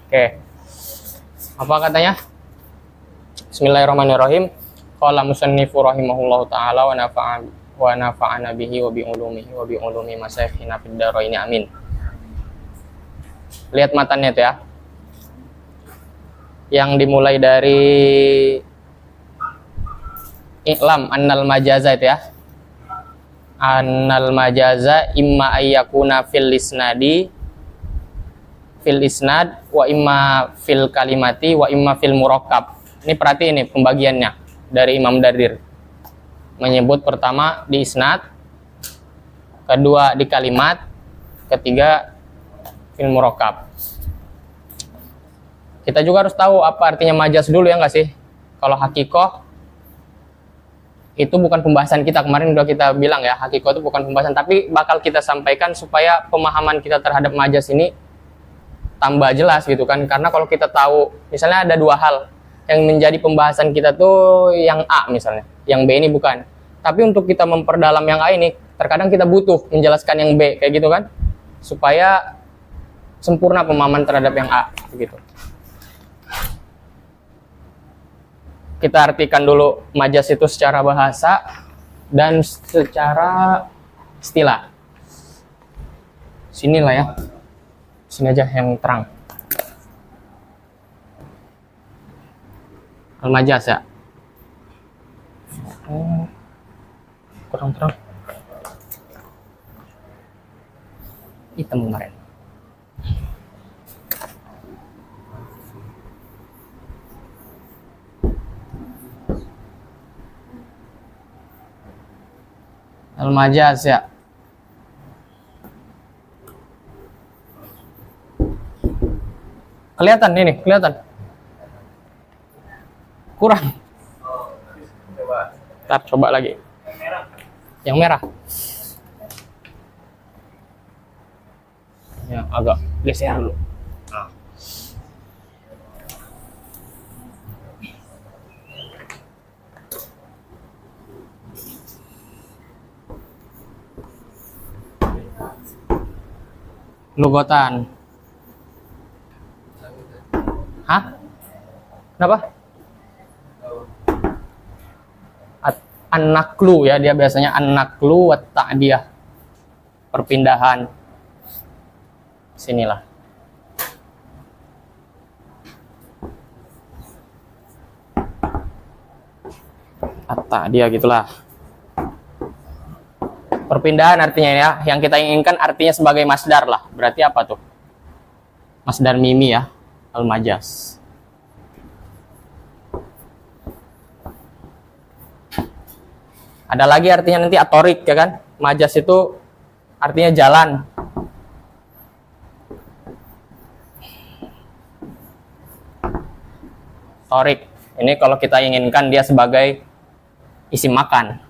Oke. Apa katanya? Bismillahirrahmanirrahim. Qala musannifu rahimahullahu taala wa nafa'ana bihi wa bi ulumi masyayikhina fid dharain amin. Lihat matanya itu ya. Yang dimulai dari i'lam annal majaza itu ya. Annal majaza imma ayyakuna fil isnad wa imma fil kalimati wa imma fil murakkab. Ini perhati ini pembagiannya dari Imam Dardir. Menyebut pertama di isnad, kedua di kalimat, ketiga fil murakkab. Kita juga harus tahu apa artinya majaz dulu ya nggak sih? Kalau hakikoh itu bukan pembahasan kita, kemarin udah kita bilang ya, hakikoh itu bukan pembahasan, tapi bakal kita sampaikan supaya pemahaman kita terhadap majaz ini tambah jelas gitu kan. Karena kalau kita tahu misalnya ada dua hal yang menjadi pembahasan kita tuh yang A misalnya, yang B ini bukan, tapi untuk kita memperdalam yang A ini terkadang kita butuh menjelaskan yang B kayak gitu kan, supaya sempurna pemahaman terhadap yang A begitu. Kita artikan dulu majaz itu secara bahasa dan secara istilah. Sinilah ya. Sini aja yang terang. Al-majaz ya. Kurang terang. Hitam kemarin. Al-majaz ya. Kelihatan ini, kelihatan. Kurang. Ntar coba lagi. Yang merah. Ya, agak geser dulu. Nah. Lugotan. Hah? Kenapa? An-naklu ya, dia biasanya an-naklu wa ta'diyah. Perpindahan. Sinilah. At-ta'diyah gitulah. Perpindahan artinya ya, yang kita inginkan artinya sebagai masdar lah. Berarti apa tuh? Masdar mimi ya. Al-majaz. Ada lagi artinya nanti atorik ya kan? Majaz itu artinya jalan. Torik. Ini kalau kita inginkan dia sebagai isim makan.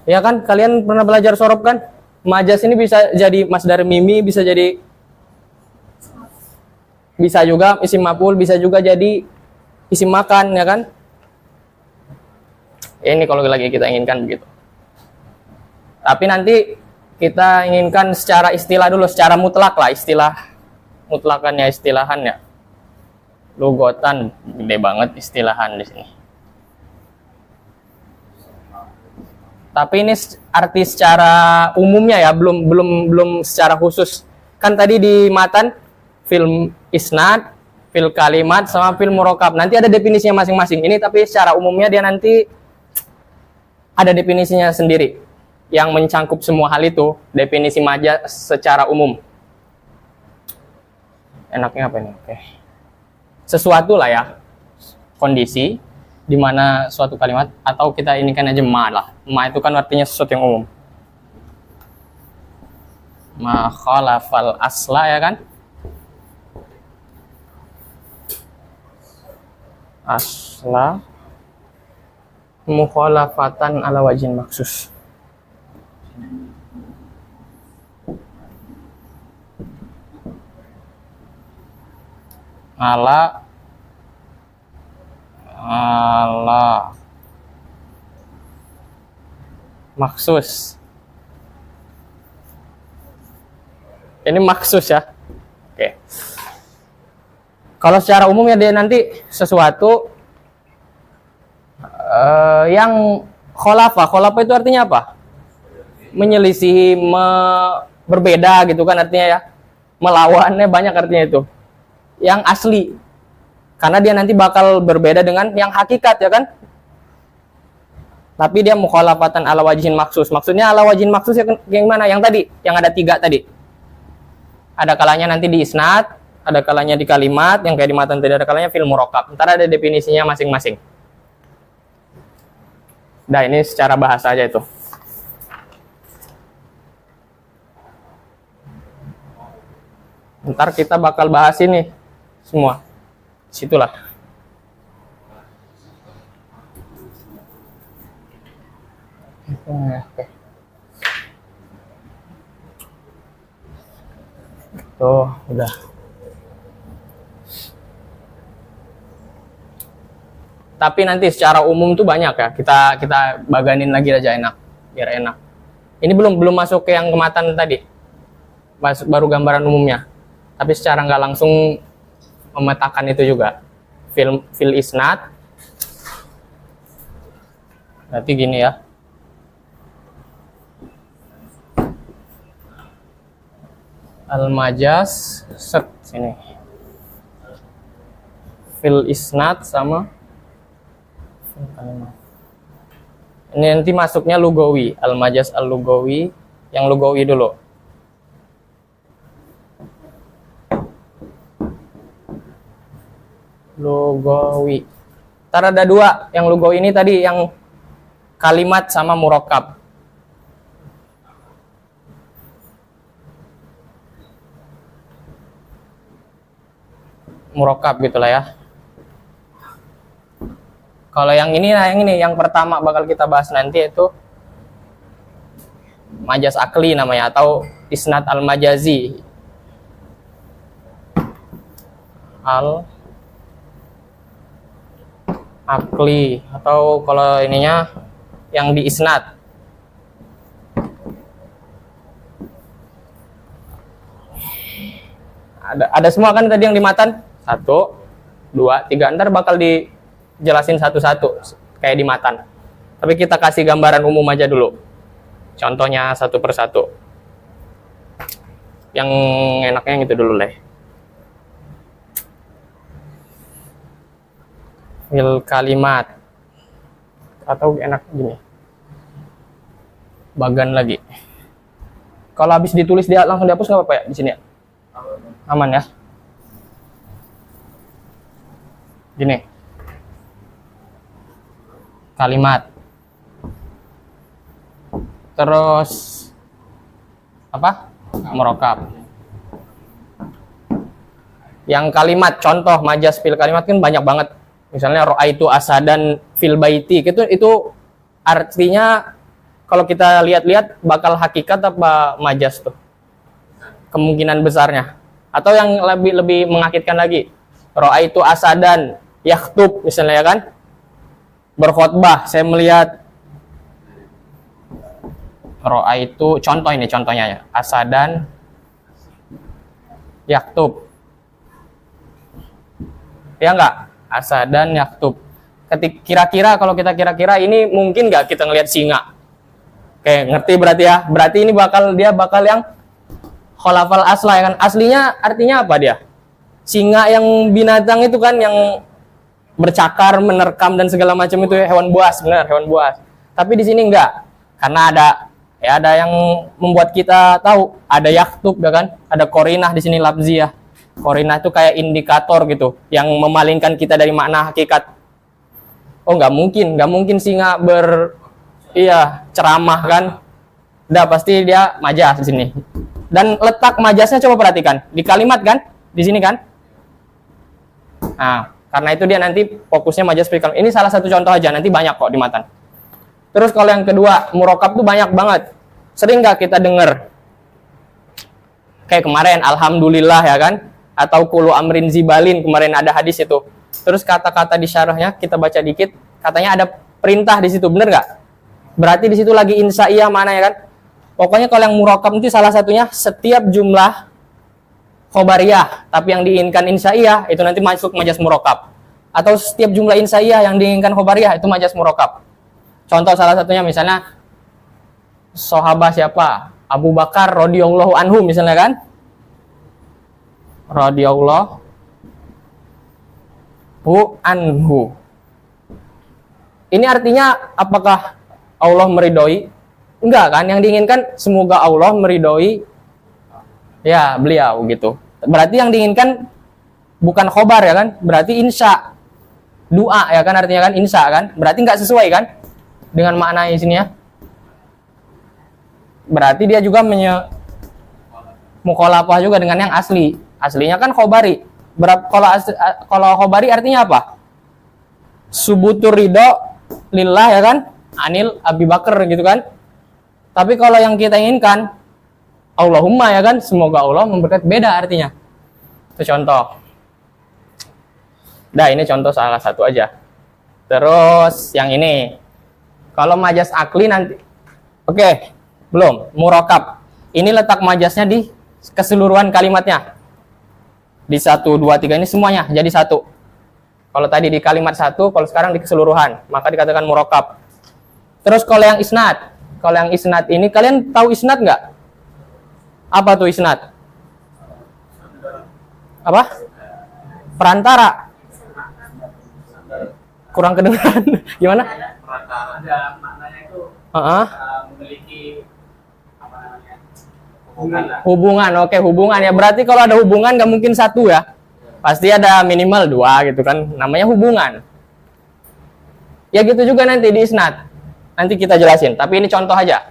Ya kan, kalian pernah belajar sorob kan? Majaz ini bisa jadi masdar mimi, bisa juga isim maf'ul, bisa juga jadi isim makan ya kan? Ini kalau lagi kita inginkan begitu. Tapi nanti kita inginkan secara istilah dulu, secara mutlak lah, istilah mutlakannya, istilahannya. Lugotan gede banget istilahan di sini. Tapi ini arti secara umumnya ya, belum secara khusus. Kan tadi di matan fil isnad, fil kalimat sama fil murakkab. Nanti ada definisinya masing-masing. Ini tapi secara umumnya dia nanti ada definisinya sendiri yang mencangkup semua hal itu, definisi majaz secara umum. Enaknya apa ini? Oke. Sesuatu lah ya. Kondisi di mana suatu kalimat, atau kita ini kan aja ma lah. Ma itu kan artinya sesuatu yang umum. Ma khalafal asla ya kan? Asla mukhalafatan ala wajhin maksus. Ala Maksus. Ini maksus ya. Oke. Kalau secara umum ya dia nanti sesuatu yang kholafa. Kholafa itu artinya apa? Menyelisihi, berbeda gitu kan artinya ya. Melawannya banyak artinya itu. Yang asli. Karena dia nanti bakal berbeda dengan yang hakikat ya kan? Tapi dia mukhalafatan ala wajhin maksus. Maksudnya ala wajhin maksus yang mana? Yang tadi, yang ada 3 tadi. Ada kalanya nanti di isnad, ada kalanya di kalimat, yang kayak di matan tadi ada kalanya fil murakkab. Ntar ada definisinya masing-masing. Nah, ini secara bahasa aja itu. Ntar kita bakal bahas ini semua. Situlah. Oke. Tuh, udah. Tapi nanti secara umum tuh banyak ya. Kita baganin lagi aja enak, biar enak. Ini belum masuk ke yang kematan tadi. Baru gambaran umumnya. Tapi secara nggak langsung memetakan itu juga. Fil isnad. Berarti gini ya. Al-majaz set sini. Fil isnad sama ini nanti masuknya lugawi, al-majaz al-lugawi, yang lugawi dulu. Lugawi. Ntar ada 2, yang lugawi ini tadi yang kalimat sama murakkab. Murakkab gitulah ya. Kalau yang ini, yang pertama bakal kita bahas nanti itu majaz akli namanya, atau isnad al-majazi. Al-akli, atau kalau ininya yang di isnad. Ada semua kan tadi yang di matan? 1, 2, 3, ntar bakal dijelasin satu-satu kayak di matan. Tapi kita kasih gambaran umum aja dulu. Contohnya satu persatu. Yang enaknya yang itu dulu lah. Fil kalimat. Atau enak gini. Bagan lagi. Kalau habis ditulis dia langsung dihapus nggak apa-apa ya di sini ya? Aman ya? Gini. Kalimat. Terus apa? Murakkab. Yang kalimat contoh majaz fil kalimat kan banyak banget. Misalnya ra'aitu asadan fil baiti. Itu artinya kalau kita lihat-lihat bakal hakikat apa majaz tuh? Kemungkinan besarnya. Atau yang lebih mengakitkan lagi. Ra'aitu asadan yakhtub misalnya ya kan? Berkhutbah, saya melihat ra'aitu, contohnya ya. Asadan yaktub. Ya enggak? Asadan yaktub. Kira-kira kalau kita kira-kira ini mungkin enggak kita ngelihat singa? Oke, ngerti berarti ya? Berarti ini bakal yang kholafal asla ya kan? Aslinya artinya apa dia? Singa yang binatang itu kan yang bercakar, menerkam dan segala macam itu hewan buas, benar, hewan buas. Tapi di sini enggak. Karena ada yang membuat kita tahu, ada yaktub ya kan? Ada korinah di sini lafziyah. Korinah itu kayak indikator gitu yang memalingkan kita dari makna hakikat. Oh, enggak mungkin singa ceramah kan? Udah pasti dia majaz di sini. Dan letak majaznya coba perhatikan di kalimat kan? Di sini kan? Nah, karena itu dia nanti fokusnya majaz fil kalimat. Ini salah satu contoh aja, nanti banyak kok di matan. Terus kalau yang kedua, murakkab tuh banyak banget. Sering nggak kita dengar? Kayak kemarin, alhamdulillah ya kan? Atau kulu amrin zibalin, kemarin ada hadis itu. Terus kata-kata di syarahnya kita baca dikit, katanya ada perintah di situ, bener nggak? Berarti di situ lagi insaiyah mana ya kan? Pokoknya kalau yang murakab itu salah satunya setiap jumlah khobariyah, tapi yang diinginkan insaiyah itu nanti masuk majas murakab. Atau setiap jumlah insaiyah yang diinginkan khobariyah itu majas murakab. Contoh salah satunya misalnya sahabat siapa? Abu Bakar radhiyallahu anhu misalnya kan? Radhiyallahu anhu. Ini artinya apakah Allah meridhoi? Enggak kan? Yang diinginkan semoga Allah meridhoi ya beliau gitu. Berarti yang diinginkan bukan khobar ya kan? Berarti insya, doa ya kan artinya kan insya kan? Berarti nggak sesuai kan dengan makna di sini ya? Berarti dia juga mukhalafah juga dengan yang asli. Aslinya kan khobari. Kalau khobari artinya apa? Subutur ridho lillah ya kan? Anil Abi Bakar gitu kan? Tapi kalau yang kita inginkan Allahumma ya kan? Semoga Allah memberkati, beda artinya. Itu contoh. Nah, ini contoh salah satu aja. Terus yang ini. Kalau majas akli nanti. Oke, belum. Murakab. Ini letak majasnya di keseluruhan kalimatnya. Di 1, 2, 3 ini semuanya jadi satu. Kalau tadi di kalimat satu, kalau sekarang di keseluruhan, maka dikatakan murakab. Terus kalau yang isnad. Kalau yang isnad ini, kalian tahu isnad nggak? Apa tuh isnad? Apa? Perantara. Kurang kedengaran. Gimana? Perantara. Ada maknanya itu memiliki apa namanya? Hubungan. Oke, hubungan ya. Berarti kalau ada hubungan nggak mungkin satu ya. Pasti ada minimal 2 gitu kan. Namanya hubungan. Ya gitu juga nanti di isnad. Nanti kita jelasin. Tapi ini contoh aja.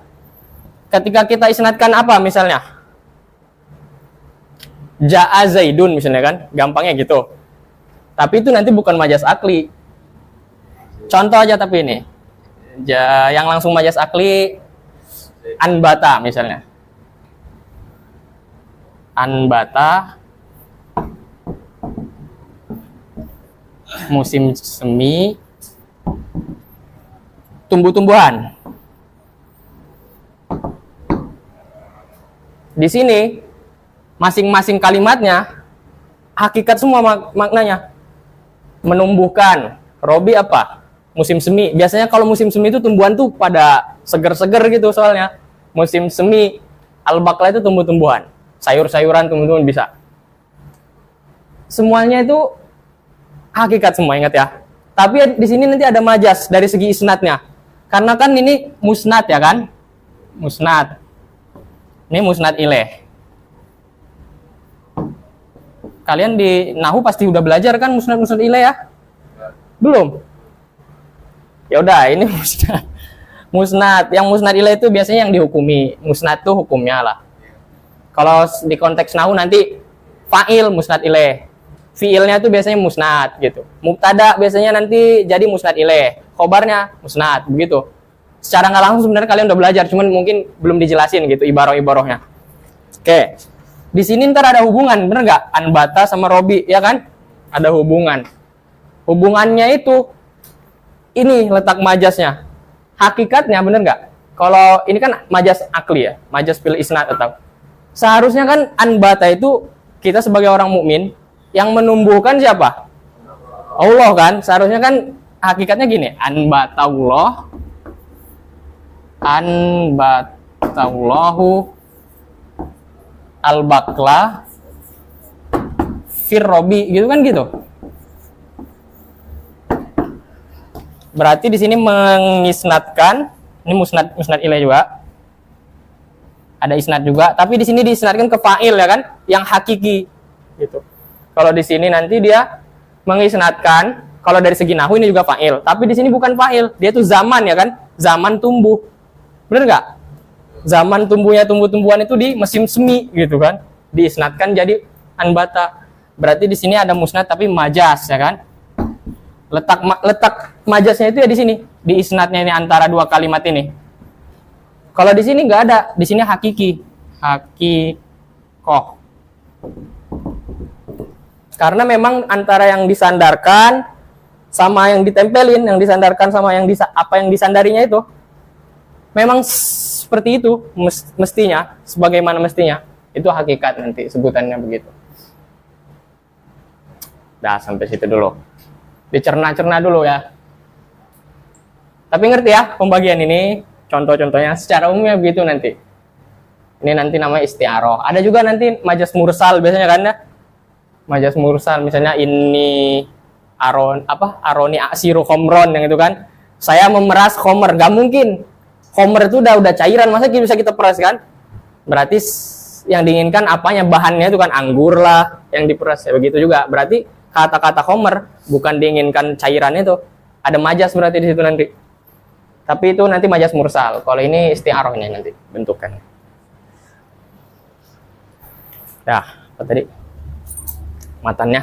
Ketika kita isnadkan apa misalnya? Ja'a Zaidun misalnya kan, gampangnya gitu. Tapi itu nanti bukan majas akli. Contoh aja tapi ini. Yang langsung majas akli anbata misalnya. Anbata musim semi tumbuh-tumbuhan. Di sini masing-masing kalimatnya hakikat semua maknanya. Menumbuhkan. Robi apa? Musim semi. Biasanya kalau musim semi itu tumbuhan tuh pada seger-seger gitu soalnya. Musim semi al-baqlah itu tumbuh-tumbuhan. Sayur-sayuran, tumbuh-tumbuhan bisa. Semuanya itu hakikat semua, ingat ya. Tapi di sini nanti ada majas dari segi isnadnya. Karena kan ini musnad ya kan? Musnad. Ini musnad ilaih. Kalian di Nahu pasti udah belajar kan musnad ilaih ya? Belum? Ya udah, ini musnad. Musnad, yang musnad ilaih itu biasanya yang dihukumi. Musnad tuh hukumnya lah. Kalau di konteks Nahu nanti fa'il musnad ilaih. Fiilnya itu biasanya musnad gitu. Mubtada biasanya nanti jadi musnad ilaih. Khobarnya musnad begitu. Secara nggak langsung sebenarnya kalian udah belajar, cuman mungkin belum dijelasin gitu ibarah-ibarahnya. Oke. Di sini ntar ada hubungan, bener nggak? Anbata sama Robi, ya kan? Ada hubungan. Hubungannya itu ini letak majasnya. Hakikatnya bener nggak? Kalau ini kan majas akli ya, majas fil isnad atau seharusnya kan anbata itu kita sebagai orang mukmin yang menumbuhkan siapa? Allah kan? Seharusnya kan hakikatnya gini, anbatallahu al-baqla firrobi gitu kan gitu. Berarti di sini mengisnadkan, ini musnad ilaih juga. Ada isnad juga, tapi di sini diisnadkan ke fa'il ya kan, yang hakiki gitu. Kalau di sini nanti dia mengisnadkan, kalau dari segi nahwu ini juga fa'il, tapi di sini bukan fa'il, dia tuh zaman ya kan, zaman tumbuh. Bener nggak? Zaman tumbuhnya tumbuh-tumbuhan itu di musim semi gitu kan, diisnadkan jadi anbata. Berarti di sini ada musnad tapi majas ya kan. Letak majasnya itu ya di sini, di isnadnya ini antara dua kalimat ini. Kalau di sini nggak ada, di sini hakikoh. Karena memang antara yang disandarkan sama yang ditempelin, yang disandarkan sama yang apa yang disandarinya memang seperti itu mestinya, sebagaimana mestinya. Itu hakikat nanti sebutannya begitu. Dah, sampai situ dulu. Dicerna-cerna dulu ya. Tapi ngerti ya pembagian ini, contoh-contohnya secara umumnya begitu nanti. Ini nanti namanya isti'aroh. Ada juga nanti majas mursal biasanya kan ya. Majas mursal misalnya ini aroni asiru khomron yang itu kan. Saya memeras khomer, gak mungkin. Khomer itu udah cairan, masa bisa kita peras kan? Berarti yang diinginkan apanya, bahannya itu kan anggur lah yang diperas ya, begitu juga. Berarti kata-kata khomer bukan diinginkan cairannya itu. Ada majas berarti di situ nanti. Tapi itu nanti majas mursal. Kalau ini isti'arohnya nanti bentukannya. Dah, apa tadi? Matannya.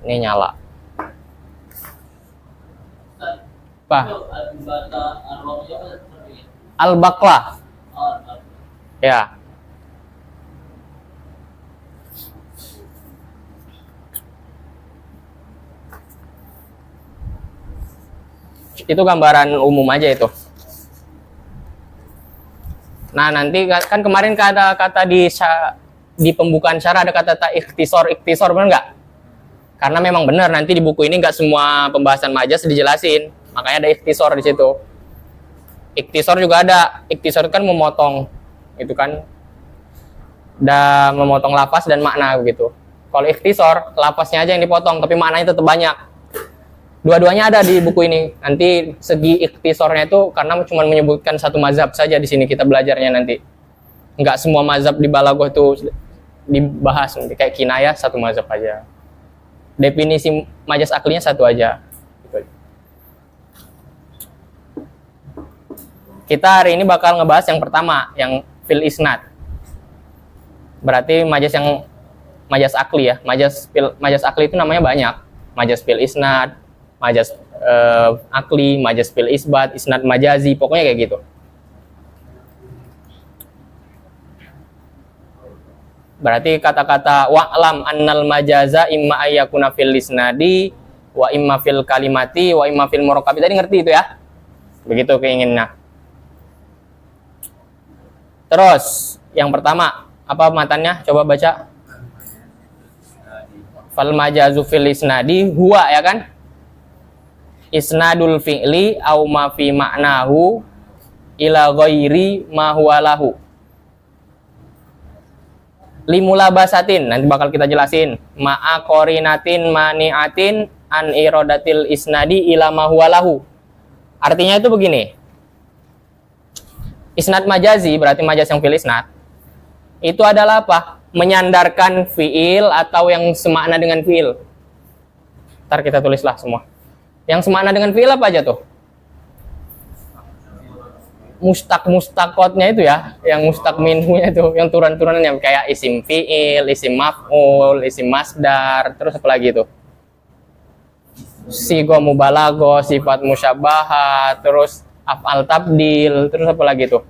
Ini nyala. Apa? Al-Baqlah. Ya. Itu gambaran umum aja itu. Nah, nanti kan kemarin kata di pembukaan syarah ada kata ikhtisor, benar nggak? Karena memang benar nanti di buku ini nggak semua pembahasan majas dijelasin, makanya ada ikhtisor di situ. Ikhtisor juga ada. Ikhtisor kan memotong, itu kan, dan memotong lafaz dan makna begitu. Kalau ikhtisor, lafaznya aja yang dipotong, tapi maknanya tetap banyak. Dua-duanya ada di buku ini. Nanti segi ikhtisornya itu karena cuma menyebutkan satu mazhab saja di sini kita belajarnya nanti. Nggak semua mazhab di balaghah itu dibahas nanti. Kayak kinayah satu mazhab aja. Definisi majas aklinya satu aja. Kita hari ini bakal ngebahas yang pertama, yang fil isnad. Berarti majas akli ya. Majas akli itu namanya banyak. Majas fil isnad, majas akli, majas fil isbat, isnad majazi, pokoknya kayak gitu. Berarti kata-kata wa'lam annal majaza imma ayyakuna fil isnadi wa imma fil kalimati wa imma fil murakabi. Tadi ngerti itu ya? Begitu keinginannya. Terus yang pertama, apa matannya? Coba baca. Fal majazu fil isnadi huwa, ya kan? Isnadul fi'li au ma fi ma'nahu ila ghairi ma huwa lahu. Limula basatin, nanti bakal kita jelasin. Ma'a qorinatin mani'atin an iradatil isnadi ila ma huwa lahu. Artinya itu begini. Isnad majazi, berarti majaz yang fil isnad, itu adalah apa? Menyandarkan fi'il atau yang semakna dengan fi'il. Ntar kita tulislah semua. Yang semakna dengan fi'il apa aja tuh? Mustakotnya itu ya, yang mustak minhunya itu, yang turun-turunannya kayak isim fi'il, isim maf'ul, isim masdar, terus apa lagi itu? Sigo mubalago, sifat musyabahat, terus af'al tabdil, terus apa lagi tuh?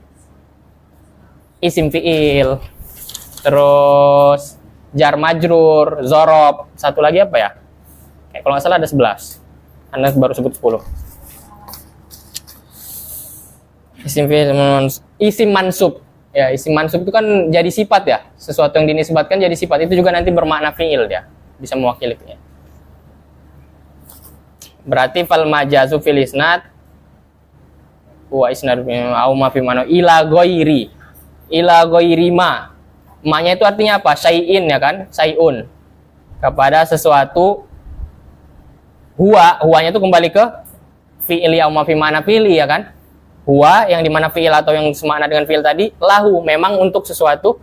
Isim fi'il, terus jar majrur, zorob, satu lagi apa ya? Kalau nggak salah ada 11. Anda baru sebut 10. Isim mansub. Ya, isim mansub itu kan jadi sifat ya. Sesuatu yang dinisbatkan jadi sifat. Itu juga nanti bermakna fi'il ya. Bisa mewakilinya. Berarti fal majazu fil isnad wa isnad au ma fi ma'na ila ghairi. Ila ghairi ma. Ma-nya itu artinya apa? Syai'in ya kan? Syai'un. Kepada sesuatu. Huwa-nya itu kembali ke fi'il au ma fi ma'na fi'li ya kan? Huwa yang dimana fi'il atau yang semakna dengan fi'il tadi, lahu memang untuk sesuatu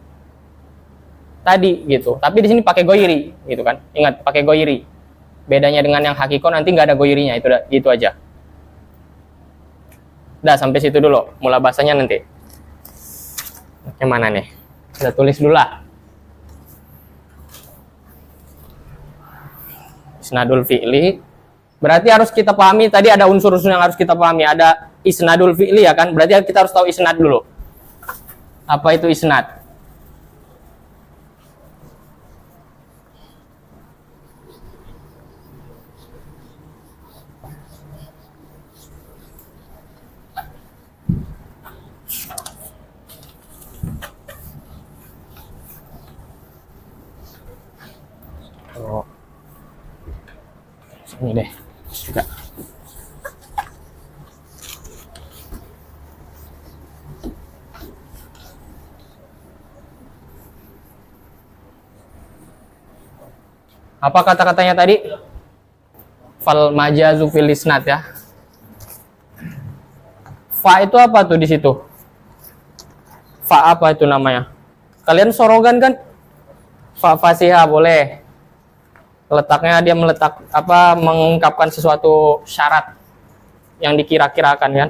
tadi gitu. Tapi di sini pakai goiri gitu kan. Ingat pakai goiri. Bedanya dengan yang hakiko nanti nggak ada goirinya, itu aja. Udah sampai situ dulu. Mula bahasanya nanti. Yang mana nih? Kita tulis dulu lah. Isnadul fi'li. Berarti harus kita pahami tadi ada unsur-unsur yang harus kita pahami. Ada isnadul fi'li ya kan? Berarti kita harus tahu isnad dulu. Apa itu isnad? Ini deh. Enggak. Apa kata-katanya tadi? Fal majazu fil isnad ya. Fa itu apa tuh di situ? Fa apa itu namanya? Kalian sorogan kan? Fa fasiha boleh. Letaknya dia meletak apa mengungkapkan sesuatu syarat yang dikira-kirakan kan?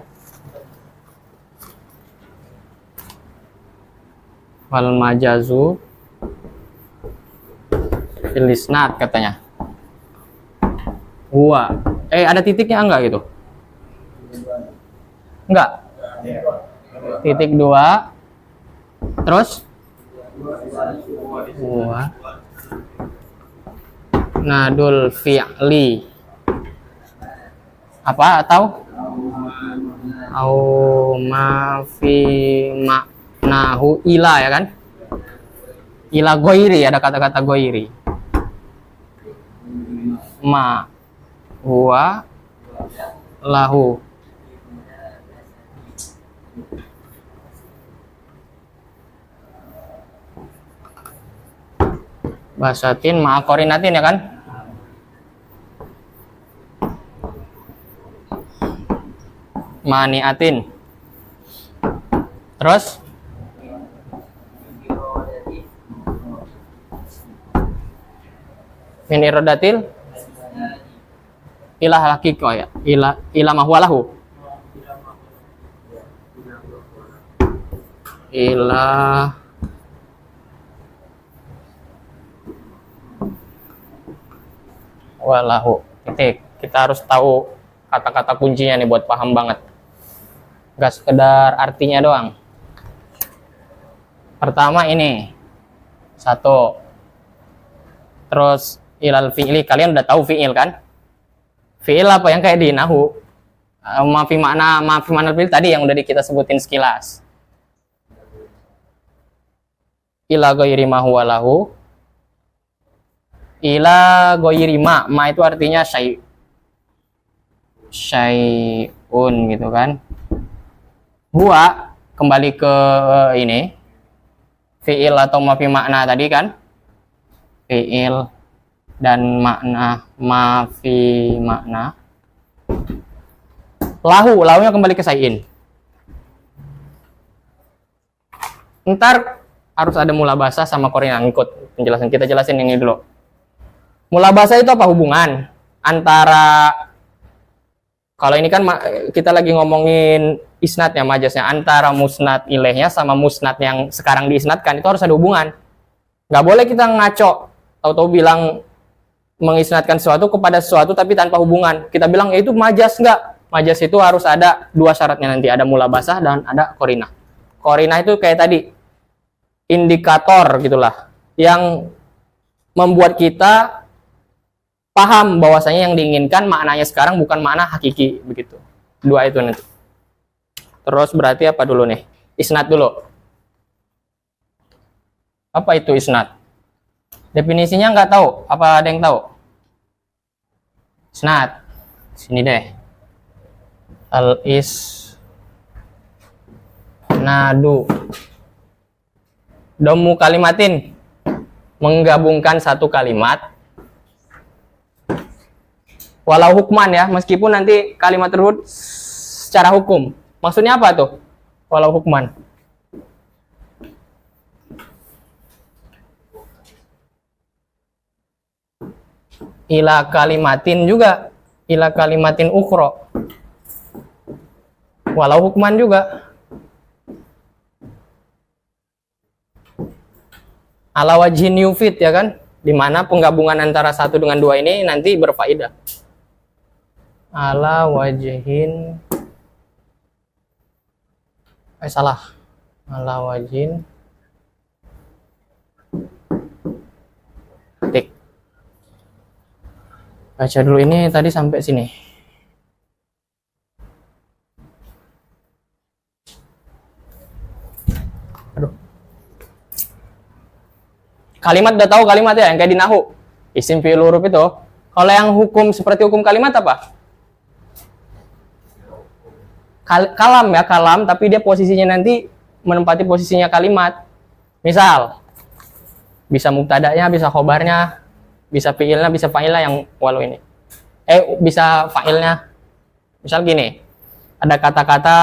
Fal majazu fil isnad katanya. Huwa. Ada titiknya enggak gitu? Enggak. Titik 2. Terus? Huwa. Nadul fi'li. Apa atau? Au ma fi ma'nahu ila ya kan? Ila goiri, ada kata-kata goiri. Ma huwa lahu. Basatin ma'akorinatin ya kan? Maniatin. Terus? Min irodatil ilah hakiko ya. Ilah mahwalahu. Ilah walahu. Titik. Kita harus tahu kata-kata kuncinya nih buat paham banget. Gak sekedar artinya doang. Pertama ini. 1. Terus ilal fi'li, kalian udah tahu fi'il kan? Fi'il apa yang kayak di nahu? Mafi makna fi'il tadi yang udah kita sebutin sekilas. Ila ghairi ma huwa lahu. Ila ghairi ma itu artinya syai'un gitu kan. Huwa kembali ke ini. Fi'il atau mafi makna tadi kan? Fi'il dan makna mafi makna. Lahunya kembali ke syai'in. Ntar harus ada mulabasa sama korina. Ngikut penjelasan, kita jelasin ini dulu. Mulabasa itu apa hubungan antara, kalau ini kan kita lagi ngomongin isnadnya, majasnya, antara musnad ilaihnya sama musnad yang sekarang diisnadkan, itu harus ada hubungan. Nggak boleh kita ngaco atau bilang mengisnadkan sesuatu kepada sesuatu tapi tanpa hubungan. Kita bilang ya itu majas, enggak. Majas itu harus ada 2 syaratnya nanti, ada mulabasah dan ada korinah. Korinah itu kayak tadi, indikator gitulah, yang membuat kita paham bahwasanya yang diinginkan maknanya sekarang bukan makna hakiki begitu. 2 itu nanti. Terus berarti apa dulu nih? Isnad dulu. Apa itu isnad? Definisinya nggak tahu. Apa ada yang tahu? Isnad. Sini deh. Al-isnadu. Domu kalimatin. Menggabungkan satu kalimat. Walau hukman ya, meskipun nanti kalimat tersebut secara hukum. Maksudnya apa tuh? Walau hukman. Ila kalimatin juga. Ila kalimatin ukhra. Walau hukman juga. Ala wajhin yufid ya kan? Dimana penggabungan antara 1 dengan 2 ini nanti berfaedah. Ala wajhin, salah. Ala wajhin tik. Baca dulu ini tadi sampai sini. Aduh. Kalimat udah tahu kalimat ya, yang kayak di nahu. Isim fi'il huruf itu. Kalau yang hukum seperti hukum kalimat apa? Kalam ya, kalam, tapi dia posisinya nanti menempati posisinya kalimat. Misal, bisa mubtada'nya, bisa khobarnya, bisa fi'ilnya, bisa fa'ilnya yang walau ini. Bisa fa'ilnya. Misal gini, ada kata-kata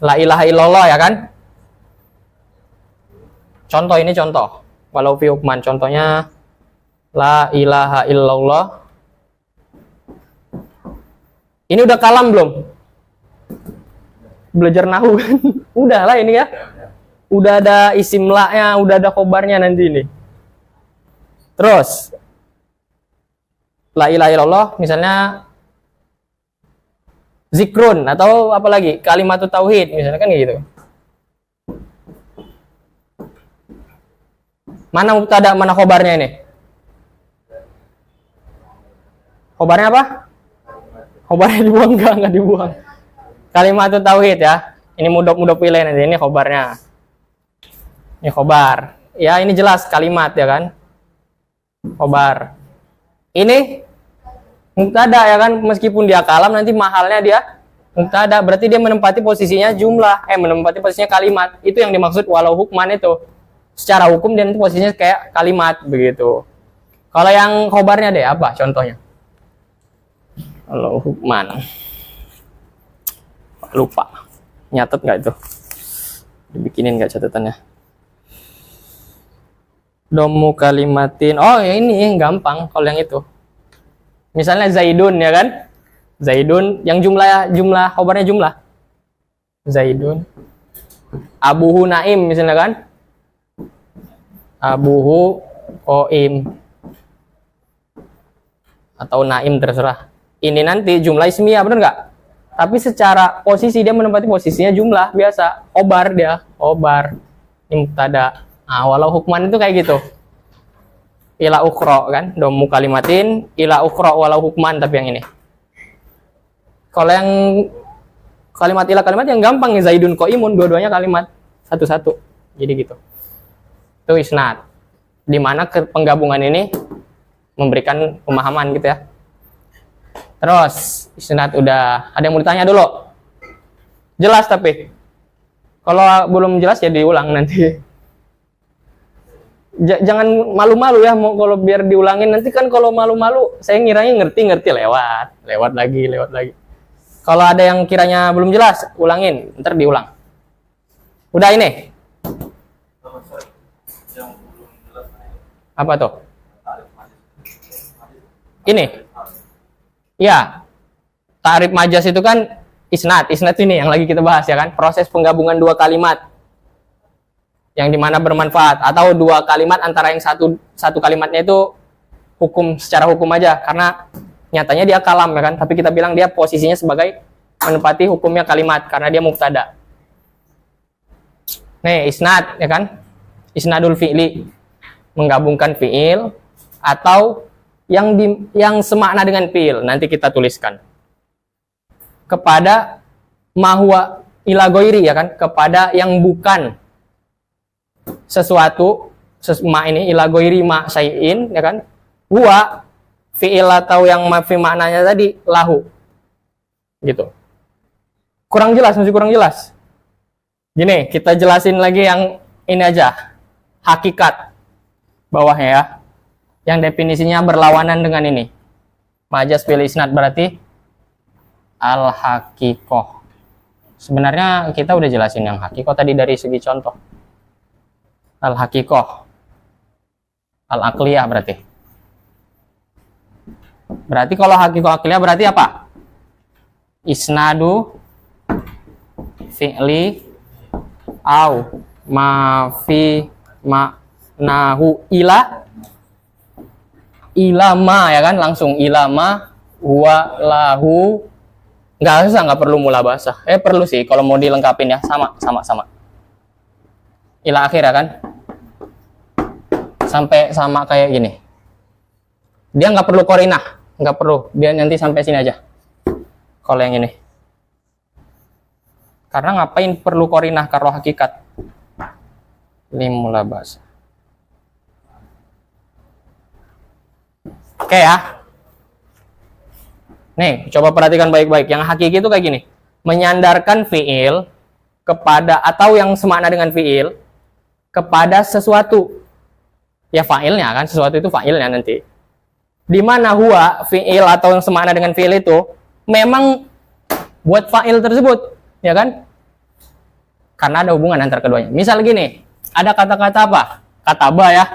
la ilaha illallah ya kan? Contoh ini contoh. Walau fi hukman, contohnya la ilaha illallah. Ini udah kalam belum? Belajar nahu kan? Udah lah ini ya. Udah ada isim la-nya, udah ada khobarnya nanti ini. Terus la ilaha illallah misalnya zikrun atau apa lagi? Kalimatut tauhid misalnya kan gitu. Mana mubtada, mana khobarnya ini? Khobarnya apa? Khobarnya dibuang enggak dibuang. Kalimatut tauhid ya. Ini mudah pilih nanti, ini khobarnya. Ini khobar. Ya, ini jelas kalimat ya kan? Khobar. Ini mubtada ya kan, meskipun dia kalam nanti mahalnya dia mubtada, berarti dia menempati posisinya jumlah, menempati posisinya kalimat. Itu yang dimaksud walau hukman itu. Secara hukum dia nanti posisinya kayak kalimat begitu. Kalau yang khobarnya deh apa contohnya? Walau hukman. Lupa. Nyatet nggak itu? Dibikinin nggak catatannya? Domu kalimatin. Oh ya ini gampang kalau yang itu. Misalnya Zaidun ya kan? Zaidun yang jumlah khobarnya jumlah. Zaidun. Abuhu Naim misalnya kan? Abuhu Qaim. Atau Naim terserah. Ini nanti jumlah ismiyah bener nggak? Tapi secara posisi dia menempati posisinya jumlah biasa. Khobar dia, khobar. Ini mubtada. Nah, walau hukman itu kayak gitu. Ila ukhra kan, domu kalimatin ila ukhra walau hukman, tapi yang ini. Kalau yang kalimat ila kalimat yang gampang ya Zaidun qaimun, dua-duanya kalimat satu-satu. Jadi gitu. Itu isnad. Di mana penggabungan ini memberikan pemahaman gitu ya. Terus isnad udah, ada yang mau ditanya dulu? Jelas tapi kalau belum jelas ya diulang nanti. Jangan malu-malu ya, mau kalau biar diulangin nanti kan kalau malu-malu saya ngiranya ngerti lewat lagi. Kalau ada yang kiranya belum jelas, ulangin, ntar diulang. Udah ini? Apa tuh? Ini? Ya, ta'rif majas itu kan isnad ini yang lagi kita bahas ya kan, proses penggabungan dua kalimat yang dimana bermanfaat, atau dua kalimat antara yang satu kalimatnya itu secara hukum aja, karena nyatanya dia kalam ya kan, tapi kita bilang dia posisinya sebagai menempati hukumnya kalimat karena dia mubtada. Nih isnad ya kan, isnadul fi'li menggabungkan fi'il atau yang semakna dengan fi'il, nanti kita tuliskan kepada mahwa ila ghairi ya kan, kepada yang bukan sesuatu ini ila ghairi ma syai'in ya kan, huwa fi'il atau yang fi maknanya tadi lahu gitu. Masih kurang jelas. Gini, kita jelasin lagi yang ini aja, hakikat bawahnya ya, yang definisinya berlawanan dengan ini. Majas fil isnad berarti al-haqiqah. Sebenarnya kita udah jelasin yang haqiqah tadi dari segi contoh. Al-haqiqah. Al-aqliyah berarti. Berarti kalau haqiqah aqliyah berarti apa? Isnadu fi'li au ma fi nahu ilama ya kan, langsung ilama huwa lahu, nggak usah, nggak perlu mula bahasa, perlu sih kalau mau dilengkapin ya, sama ila akhir ya kan, sampai sama kayak gini, dia nggak perlu korinah, nggak perlu, dia nanti sampai sini aja kalau yang ini, karena ngapain perlu korinah kalau hakikat ini mula bahasa. Oke ya. Nih, coba perhatikan baik-baik. Yang hakiki itu kayak gini. Menyandarkan fiil kepada atau yang semakna dengan fiil kepada sesuatu. Ya fa'ilnya kan, sesuatu itu fa'ilnya nanti. Di mana huwa fiil atau yang semakna dengan fiil itu memang buat fa'il tersebut, ya kan? Karena ada hubungan antar keduanya. Misal gini, ada kata-kata apa? Kataba ya.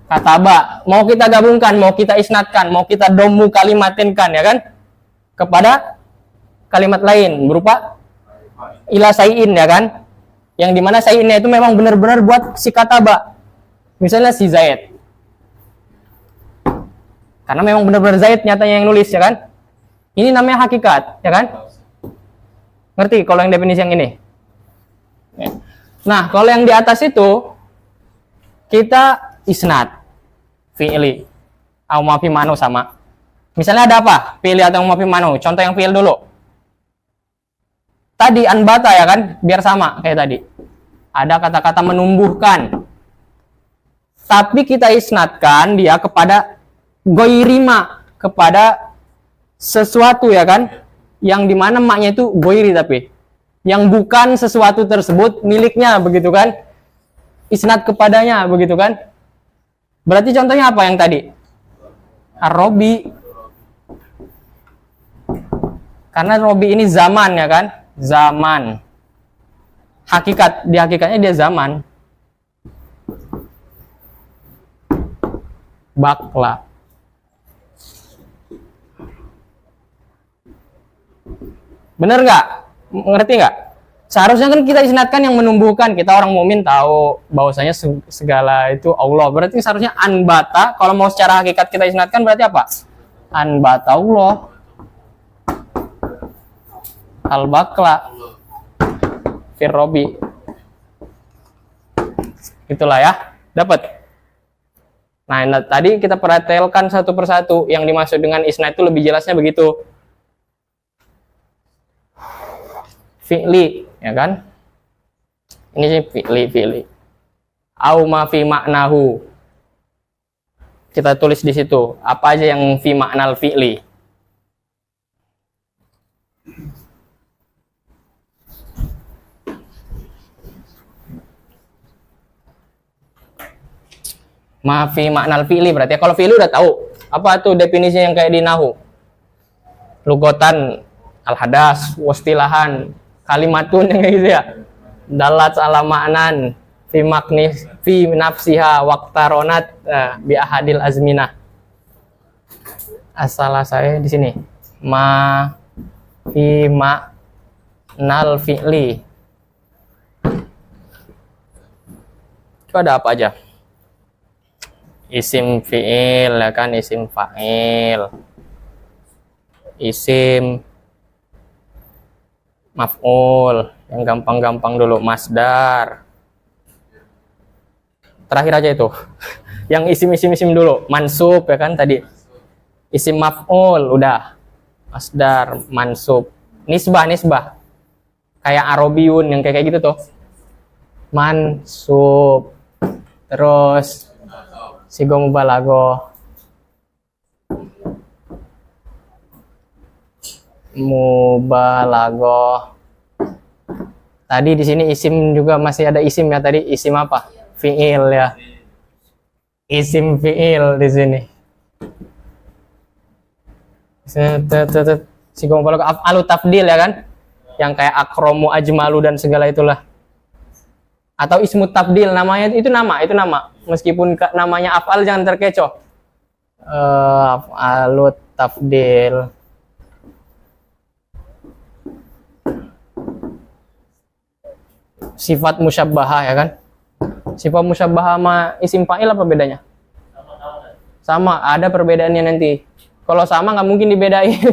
Kataba, mau kita gabungkan, mau kita isnadkan, mau kita domu kalimatinkan, ya kan? Kepada kalimat lain berupa ila sayin, ya kan? Yang dimana sayinnya itu memang benar-benar buat si kataba. Misalnya si Zaid. Karena memang benar-benar Zaid nyatanya yang nulis, ya kan? Ini namanya hakikat, ya kan? Ngerti kalau yang definisi yang ini? Nah, kalau yang di atas itu kita isnad fi'li au ma fi manu sama. Misalnya ada apa? Fi'li atau ma fi manu. Contoh yang fi'il dulu. Tadi anbata ya kan? Biar sama kayak tadi. Ada kata-kata menumbuhkan. Tapi kita isnadkan dia kepada goirima, kepada sesuatu ya kan? Yang dimana maknya itu goiri tapi. Yang bukan sesuatu tersebut miliknya begitu kan? Isnad kepadanya begitu kan? Berarti contohnya apa yang tadi? Ar-Robi. Karena Robi ini zaman ya kan? Zaman. Hakikat, di hakikatnya dia zaman. Bakla. Bener nggak? Ngerti nggak? Seharusnya kan kita isnadkan yang menumbuhkan. Kita orang mukmin tahu bahwasanya segala itu Allah. Berarti seharusnya anbata. Kalau mau secara hakikat kita isnadkan berarti apa? Anbata Allah. Al-Bakla Firrobi. Itulah ya. Dapat. Nah, tadi kita perhatikan satu persatu. Yang dimaksud dengan isnad itu lebih jelasnya begitu. Fi'li, ya kan? Ini sih fi'li. Au ma fi maknahu. Kita tulis di situ. Apa aja yang fi maknal fi'li. Ma fi maknal fi'li berarti. Kalau fi'li udah tahu. Apa tuh definisinya yang kayak di nahu? Lugotan, al-hadas, wastilahan, kalimatun yang kayak gitu ya. Dalat ala ma'nan fi maknis fi nafsiha waqtaronat bi ahadil azminah. Asalah saya di sini. Ma fi maknal fi'li. Itu ada apa aja? Isim fi'il ya kan, isim fa'il, isim maf'ul, yang gampang-gampang dulu, masdar. Terakhir aja itu. Yang isim dulu, mansub ya kan tadi. Isim maf'ul udah. Masdar, mansub, nisbah. Kayak arobiyun yang kayak gitu tuh. Mansub. Terus sigo mubalago. Tadi di sini isim juga masih ada isim ya tadi. Isim apa? Fi'il ya. Isim fi'il di sini. Sigo mubalago af'alu tafdil ya kan? Yang kayak akromu, ajmalu dan segala itulah. Atau ismu tafdil, namanya itu nama. Meskipun namanya af'al jangan terkecoh. Af'alu tafdil. Sifat musyabbahah ya kan? Sifat musyabbahah sama isim fa'il apa bedanya? Sama, ada perbedaannya nanti. Kalau sama nggak mungkin dibedain.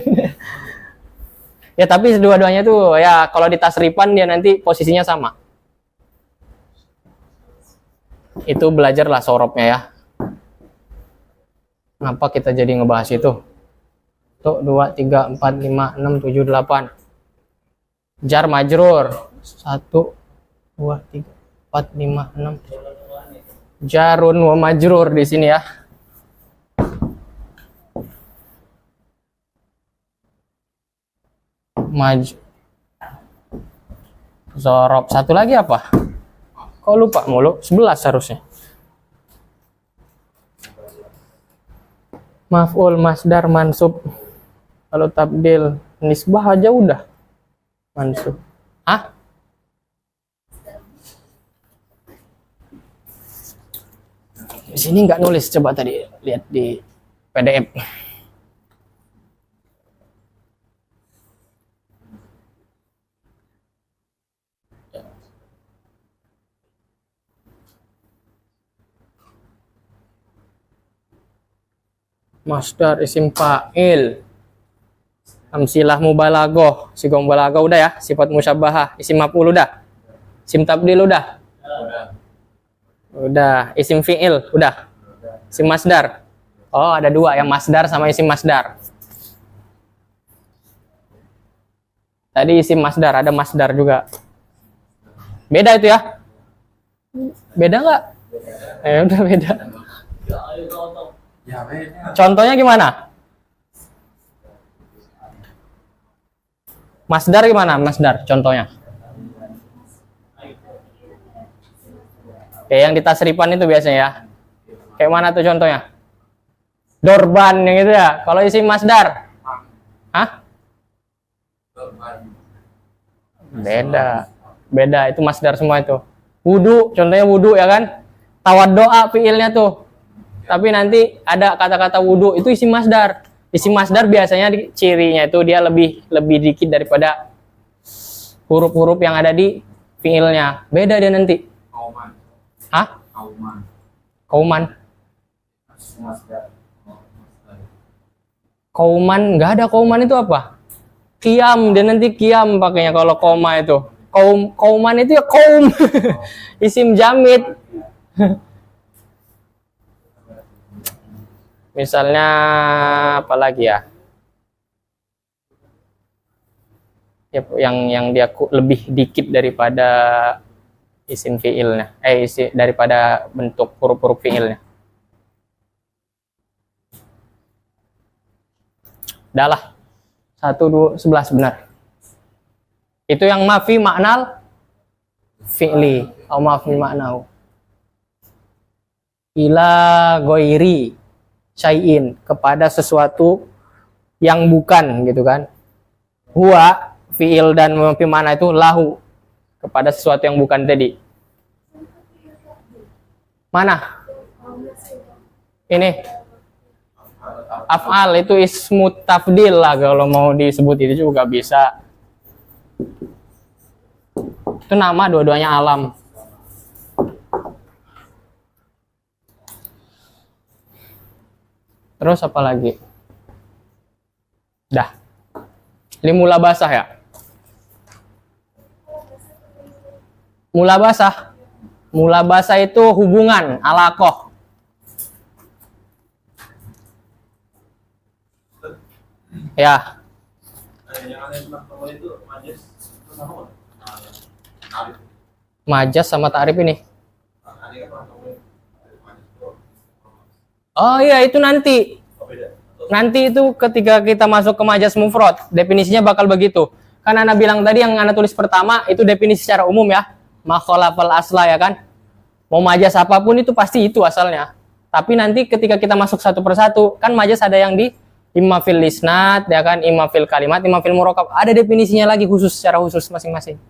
Ya tapi dua-duanya tuh ya kalau di tasrifan dia nanti posisinya sama. Itu belajarlah sorobnya ya. Kenapa kita jadi ngebahas itu? Tuh 2, 3, 4, 5, 6, 7, 8. Jar majrur 1, 2, 3, 4, 5, 6. Jarun wa majrur di sini ya. Maju. Zorob. Satu lagi apa? Kok lupa mulu? 11 harusnya. Maf'ul, masdar, mansub. Kalau tabdil, nisbah aja udah. Mansub. Hah? Di sini nggak nulis, coba tadi lihat di PDF. Masdar, isim fa'il, amsilah mubalaghah, sigong balaghah udah ya, sifat musyabahah, isim maf'ul udah, isim tabdil udah, isim fi'il udah, isim masdar. Oh, ada dua yang masdar sama isim masdar. Tadi isim masdar, ada masdar juga. Beda itu ya? Beda nggak? Udah beda. Contohnya gimana? Masdar gimana? Masdar contohnya. Kayak yang di tasrifan itu biasanya ya. Kayak mana tuh contohnya? Dorban yang itu ya. Kalau isim masdar. Hah? Beda. Beda, itu masdar semua itu. Wudu, contohnya wudu ya kan? Tawad doa fiilnya tuh. Tapi nanti ada kata-kata wudu itu isim masdar. Isim masdar biasanya cirinya itu dia lebih dikit daripada huruf-huruf yang ada di fiilnya. Beda dia nanti. Kauman. Hah? Kauman. Kauman. Masdar. Kauman, nggak ada kauman itu apa? Kiam, dia nanti kiam pakainya kalau koma itu. Kauman itu ya kaum. Isim jamid. Misalnya apa lagi ya? Yang dia lebih dikit daripada isim fiilnya, daripada bentuk huruf-huruf fiilnya. Dah lah. 1, 2, 11 benar. Itu yang mafi maknal fi'li atau mafi maknau. Ila goiri syai'in, kepada sesuatu yang bukan gitu kan. Huwa fi'il dan mafi makna itu lahu, kepada sesuatu yang bukan tadi. Mana? Ini af'al itu ismu tafdil lah, kalau mau disebut itu juga bisa. Itu nama, dua-duanya alam. Terus apa lagi? Dah. Ini mula basah ya. Mula basah. Mula basah itu hubungan, alaqah. Ya. Majas sama ta'rif ini. Oh iya, itu nanti. Nanti itu ketika kita masuk ke majas mufrad, definisinya bakal begitu. Kan Ana bilang tadi yang Ana tulis pertama itu definisi secara umum ya. Makholafal asla ya kan. Mau majas apapun itu pasti itu asalnya. Tapi nanti ketika kita masuk satu persatu, kan majas ada yang di imma fil isnad ya kan, imma fil kalimat, imma fil murakkab. Ada definisinya lagi khusus, secara khusus masing-masing.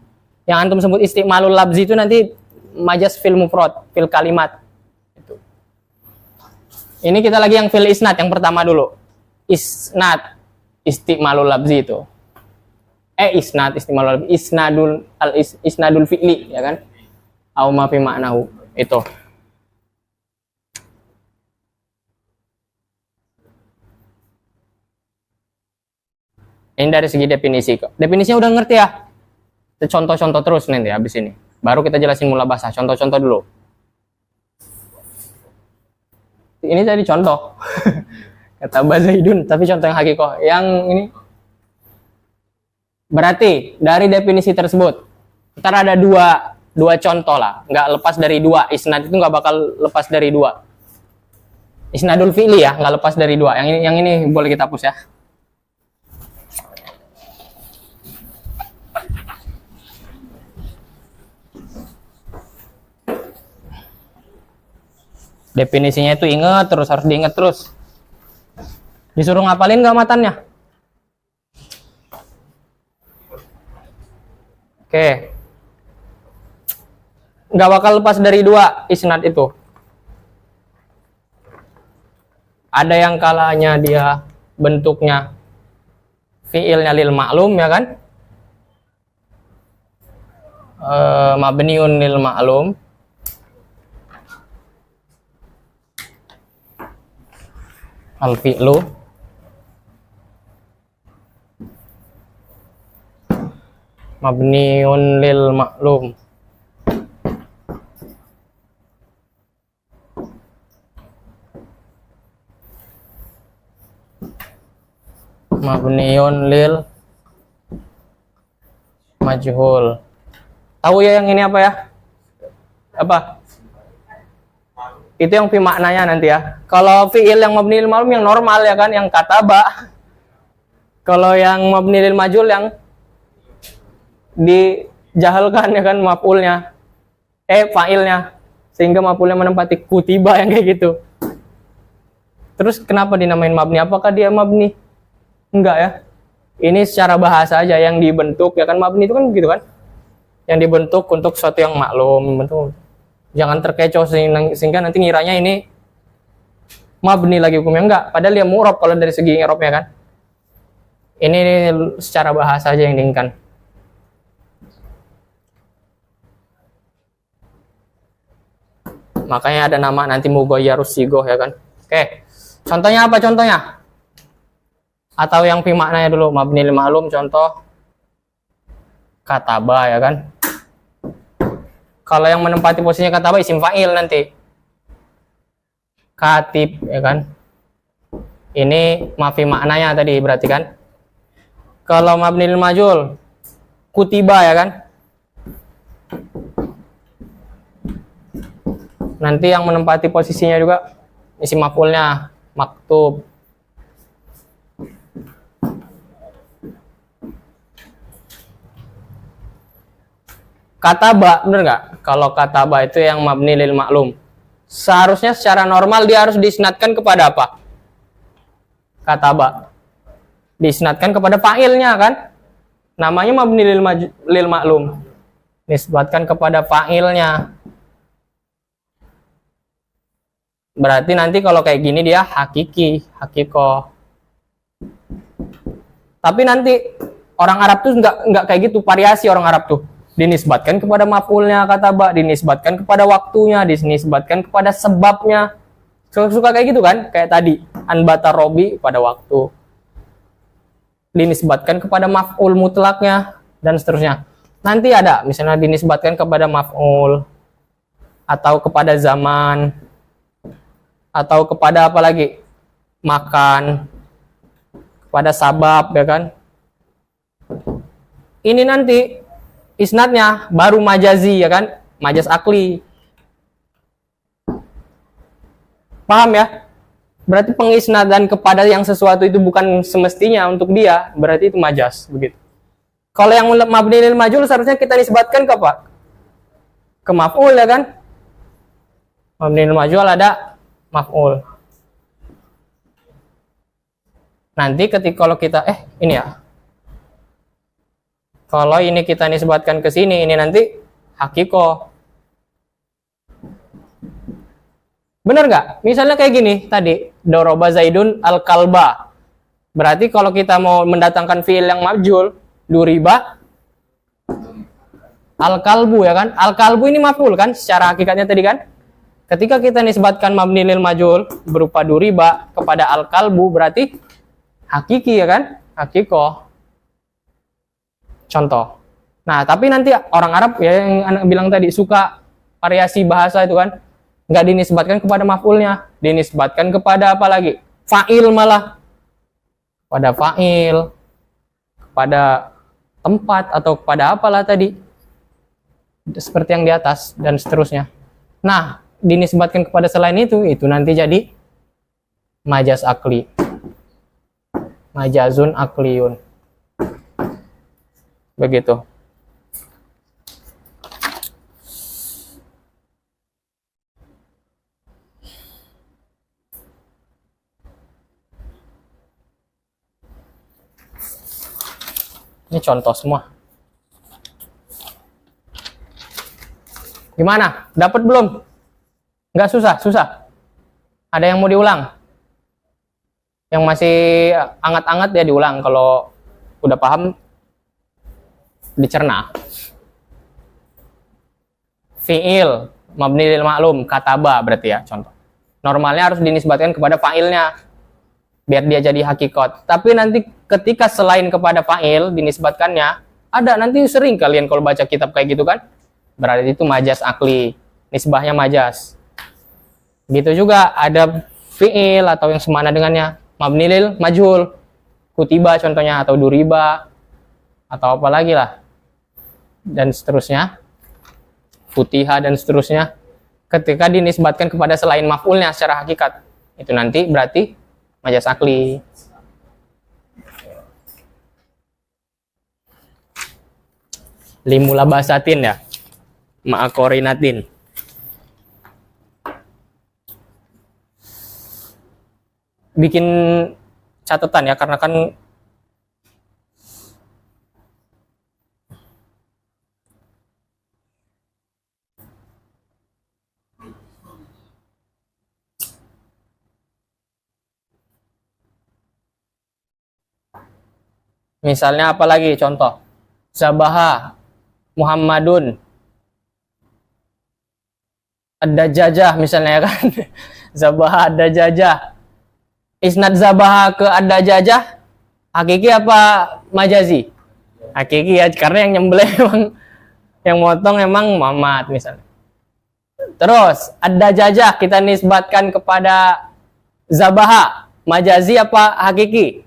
Yang antum sebut istimalul labzi itu nanti majas fil mufrad, fil kalimat. Itu. Ini kita lagi yang fil isnad yang pertama dulu. Isnad istimalul labzi itu. Isnad istimalul labzi, isnadul fi'li ya kan? Au ma fi ma'nahu itu. Ini dari segi definisi kok. Definisinya udah ngerti ya? Contoh-contoh terus nanti habis ini. Baru kita jelasin mula bahasa. Contoh-contoh dulu. Ini tadi contoh. Kata Bazaidun, tapi contoh yang hakikoh. Yang ini. Berarti dari definisi tersebut, ntar ada dua contoh lah. Nggak lepas dari dua. Isnad itu nggak bakal lepas dari dua. Isnadul fi'li ya, nggak lepas dari dua. Yang ini boleh kita hapus ya. Definisinya itu inget terus, harus diinget terus. Disuruh ngapalin nggak matannya? Oke. Nggak bakal lepas dari dua isnad itu. Ada yang kalanya dia bentuknya fiilnya lil ma'lum ya kan? Mabniun lil ma'lum. Al fi'lu mabniun lil ma'lum. Mabniun lil majhul. Tahu ya yang ini apa ya? Apa? Itu yang fi maknanya nanti ya. Kalau fiil yang mabni lil ma'lum yang normal ya kan, yang kataba. Kalau yang mabni lil majhul yang dijahalkan ya kan maf'ulnya. Fa'ilnya. Sehingga maf'ulnya menempati kutiba yang kayak gitu. Terus kenapa dinamain mabni? Apakah dia mabni? Enggak ya. Ini secara bahasa aja yang dibentuk ya kan, mabni itu kan begitu kan. Yang dibentuk untuk sesuatu yang maklum, bentuk. Jangan terkecoh sehingga nanti ngiranya ini mabni lagi hukumnya, enggak, padahal dia mu'rab kalau dari segi i'rabnya kan. Ini secara bahasa aja yang diinginkan. Makanya ada nama nanti mughayyarus sigoh ya kan. Oke. Contohnya apa contohnya? Atau yang fi maknanya dulu, mabni lil ma'lum, contoh kataba ya kan. Kalau yang menempati posisinya kataba isim fa'il nanti. Katib ya kan. Ini mafi maknanya tadi berarti kan. Kalau mabni lil majhul kutiba ya kan. Nanti yang menempati posisinya juga isim maf'ulnya maktub. Kataba, bener nggak? Kalau kataba itu yang mabni lil ma'lum. Seharusnya secara normal dia harus diisnadkan kepada apa? Kataba. Diisnadkan kepada fa'ilnya kan? Namanya mabni lil ma'lum. Nisbatkan kepada fa'ilnya. Berarti nanti kalau kayak gini dia hakiki, hakiko. Tapi nanti orang Arab tuh nggak kayak gitu, variasi orang Arab tuh. Dinisbatkan kepada maf'ulnya kataba, dinisbatkan kepada waktunya, dinisbatkan kepada sebabnya. Suka kayak gitu kan? Kayak tadi, anbata robi pada waktu. Dinisbatkan kepada maf'ul mutlaknya dan seterusnya. Nanti ada misalnya dinisbatkan kepada maf'ul atau kepada zaman atau kepada apa lagi? Makan, kepada sabab ya kan? Ini nanti isnadnya baru majazi ya kan, majaz akli. Paham ya? Berarti pengisnadan kepada yang sesuatu itu bukan semestinya untuk dia, berarti itu majaz begitu. Kalau yang mabni lil majhul seharusnya kita nisbatkan ke apa? Ke maf'ul ya kan? Mabni lil majhul ada maf'ul. Nanti ketika kalau kita ini ya. Kalau ini kita nisbatkan ke sini, ini nanti hakiko. Bener nggak? Misalnya kayak gini tadi, doroba zaidun al-kalba. Berarti kalau kita mau mendatangkan fiil yang maf'ul, duriba al-kalbu ya kan? Al-kalbu ini maf'ul kan? Secara hakikatnya tadi kan? Ketika kita nisbatkan mabni lil majhul berupa duriba kepada al-kalbu, berarti hakiki ya kan? Hakiko. Contoh. Nah, tapi nanti orang Arab ya yang anak bilang tadi suka variasi bahasa itu kan, nggak dinisbatkan kepada maf'ulnya, dinisbatkan kepada apa lagi? Fa'il malah. Pada fa'il, kepada tempat atau kepada apalah tadi. Seperti yang di atas dan seterusnya. Nah, dinisbatkan kepada selain itu nanti jadi majaz akli. Majazun akliyun. Begitu. Ini contoh semua. Gimana? Dapat belum? Nggak susah, susah. Ada yang mau diulang? Yang masih anget-anget ya diulang. Kalau udah paham, dicerna. Fi'il, mabni lil ma'lum, kataba berarti ya, contoh. Normalnya harus dinisbatkan kepada fa'ilnya, biar dia jadi hakikat. Tapi nanti ketika selain kepada fa'il dinisbatkannya, ada nanti sering kalian kalau baca kitab kayak gitu kan, berarti itu majas akli, nisbahnya majas. Gitu juga ada fi'il atau yang semana dengannya, mabni lil majhul, kutiba contohnya, atau duriba, atau apa lagi lah, dan seterusnya, futiha dan seterusnya. Ketika dinisbatkan kepada selain maf'ulnya secara hakikat, itu nanti berarti majas akli. Limulabasatin ya, ma'akorinatin. Bikin catatan ya, karena kan misalnya apa lagi contoh? Zabaha Muhammadun ada jajah misalnya ya kan. Zabaha ada jajah. Isnad zabaha ke ada jajah hakiki apa majazi? Hakiki ya, karena yang nyembelih emang, yang motong emang Muhammad misalnya. Terus ada jajah kita nisbatkan kepada zabaha, majazi apa hakiki?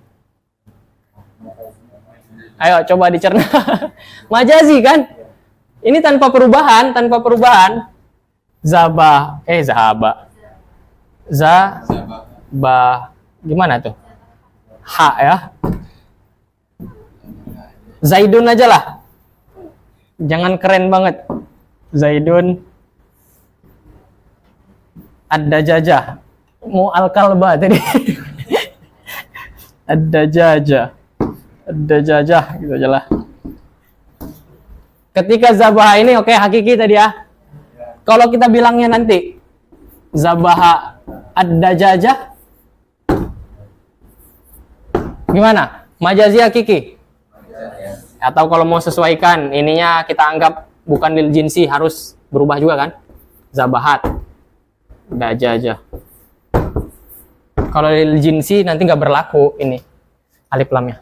Ayo coba dicerna. Majazi kan? Ini tanpa perubahan, tanpa perubahan. Zabah, zahaba. Zabah. Gimana tuh? Ha ya. Zaidun aja lah. Jangan keren banget. Zaidun. Ada jajah. Mau al-kalba tadi. Ada jajah. Ada jajah gitu aja lah. Ketika zabah ini oke, hakiki tadi ya. Kalau kita bilangnya nanti zabah ada jajah, gimana? Majazi hakiki? Atau kalau mau sesuaikan ininya kita anggap bukan lil jinsi, harus berubah juga kan? Zabahat ada jajah. Kalau lil jinsi nanti nggak berlaku ini alif lamnya.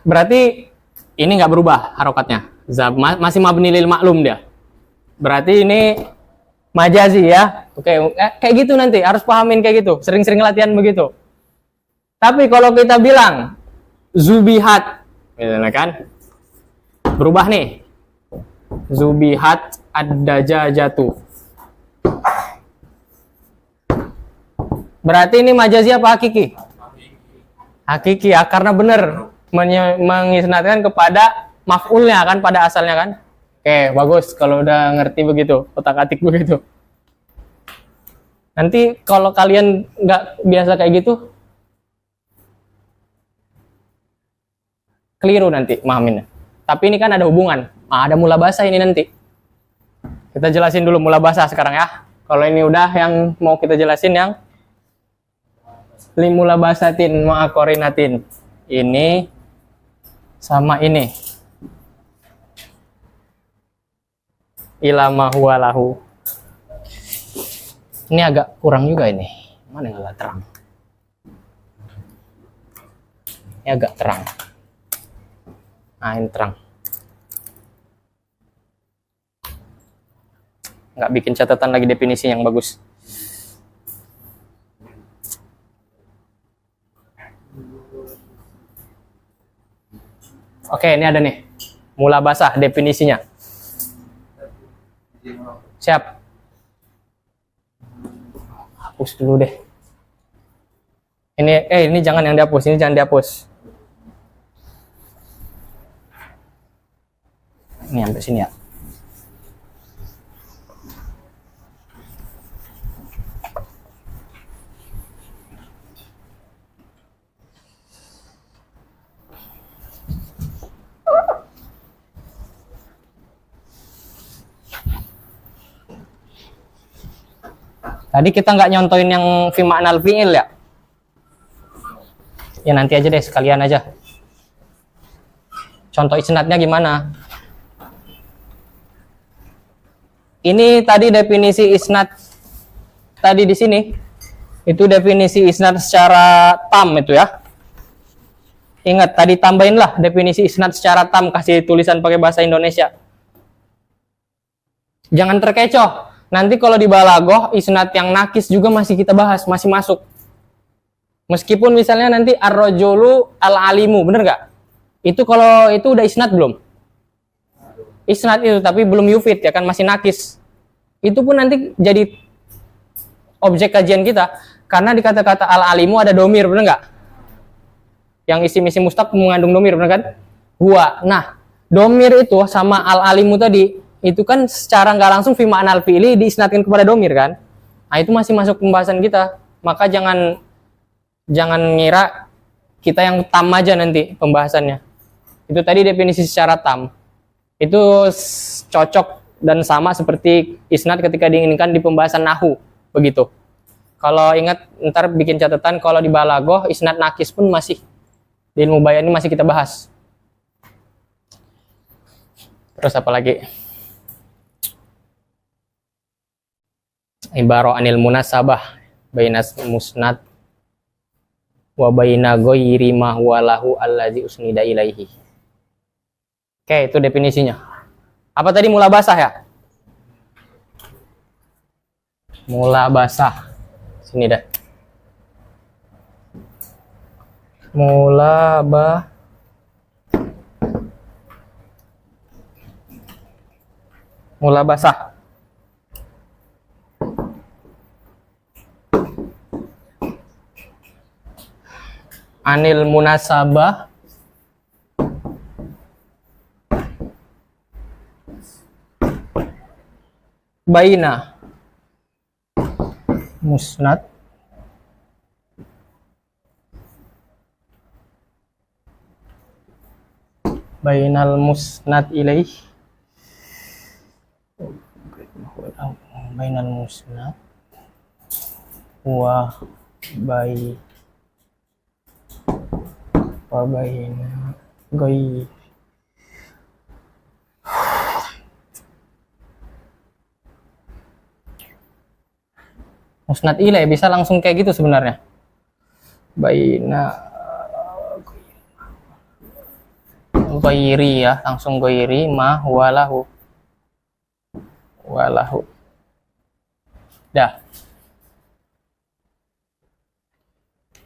Berarti ini nggak berubah harokatnya. Masih mabni lil maklum dia. Berarti ini majazi ya. Oke, kayak gitu nanti harus pahamin kayak gitu. Sering-sering latihan begitu. Tapi kalau kita bilang zubihat, misalnya kan, berubah nih. Zubihat ad-dajajatu. Berarti ini majazi apa hakiki? Hakiki ya, karena benar mengisnadkan kepada maf'ulnya kan, pada asalnya kan. Oke, bagus kalau udah ngerti begitu, otak-atik begitu. Nanti kalau kalian nggak biasa kayak gitu, keliru nanti mahaminnya. Tapi ini kan ada hubungan, ada mulabasa ini nanti. Kita jelasin dulu mulabasa sekarang ya. Kalau ini udah, yang mau kita jelasin yang limulabasatin ma'akorinatin. Ini sama ini. Ilama huwa lahu. Ini agak kurang juga ini. Mana yang agak terang? Ini agak terang. Nah, ini terang. Nggak bikin catatan lagi definisi yang bagus. Oke, ini ada nih. Mulabasah definisinya. Siap. Hapus dulu deh. Ini jangan yang dihapus, ini jangan dihapus. Ini sampai sini ya. Tadi kita nggak nyontoin yang fi ma'nal fi'il ya. Ya nanti aja deh, sekalian aja. Contoh isnadnya gimana? Ini tadi definisi isnad tadi di sini. Itu definisi isnad secara tam itu ya. Ingat tadi tambahin lah definisi isnad secara tam, kasih tulisan pakai bahasa Indonesia. Jangan terkecoh. Nanti kalau di balagoh isnad yang nakis juga masih kita bahas, masih masuk. Meskipun misalnya nanti ar-rajulu al-alimu, bener nggak? Itu kalau itu udah isnad belum? Isnad itu tapi belum yufid ya kan, masih nakis. Itu pun nanti jadi objek kajian kita karena di kata-kata al-alimu ada domir, bener nggak? Yang isim-isim mustaq mengandung domir, bener kan? Huwa. Nah, domir itu sama al-alimu tadi itu kan secara nggak langsung fi ma'nal fi'li diisnadkan kepada domir kan? Nah, itu masih masuk pembahasan kita. Maka jangan ngira kita yang tam aja nanti pembahasannya. Itu tadi definisi secara tam. Itu cocok dan sama seperti isnad ketika diinginkan di pembahasan nahu, begitu. Kalau ingat ntar bikin catatan, kalau di balagoh isnad nakis pun masih di ilmu bayan ini masih kita bahas. Terus apa lagi? Ibarah anil munasabah bainas musnad wa baina ghairi ma huwa lahu allazi usnida ilaihi. Oke, itu definisinya. Apa tadi mula basah ya? Mula basah. Sini dah. Mula basah. Anil munasabah baina musnad bainal musnad ilaih bainal musnad wa baina goi musnad ilaih bisa langsung kayak gitu sebenarnya. Baina ghairi ya, langsung ghairi ma walahu. Dah.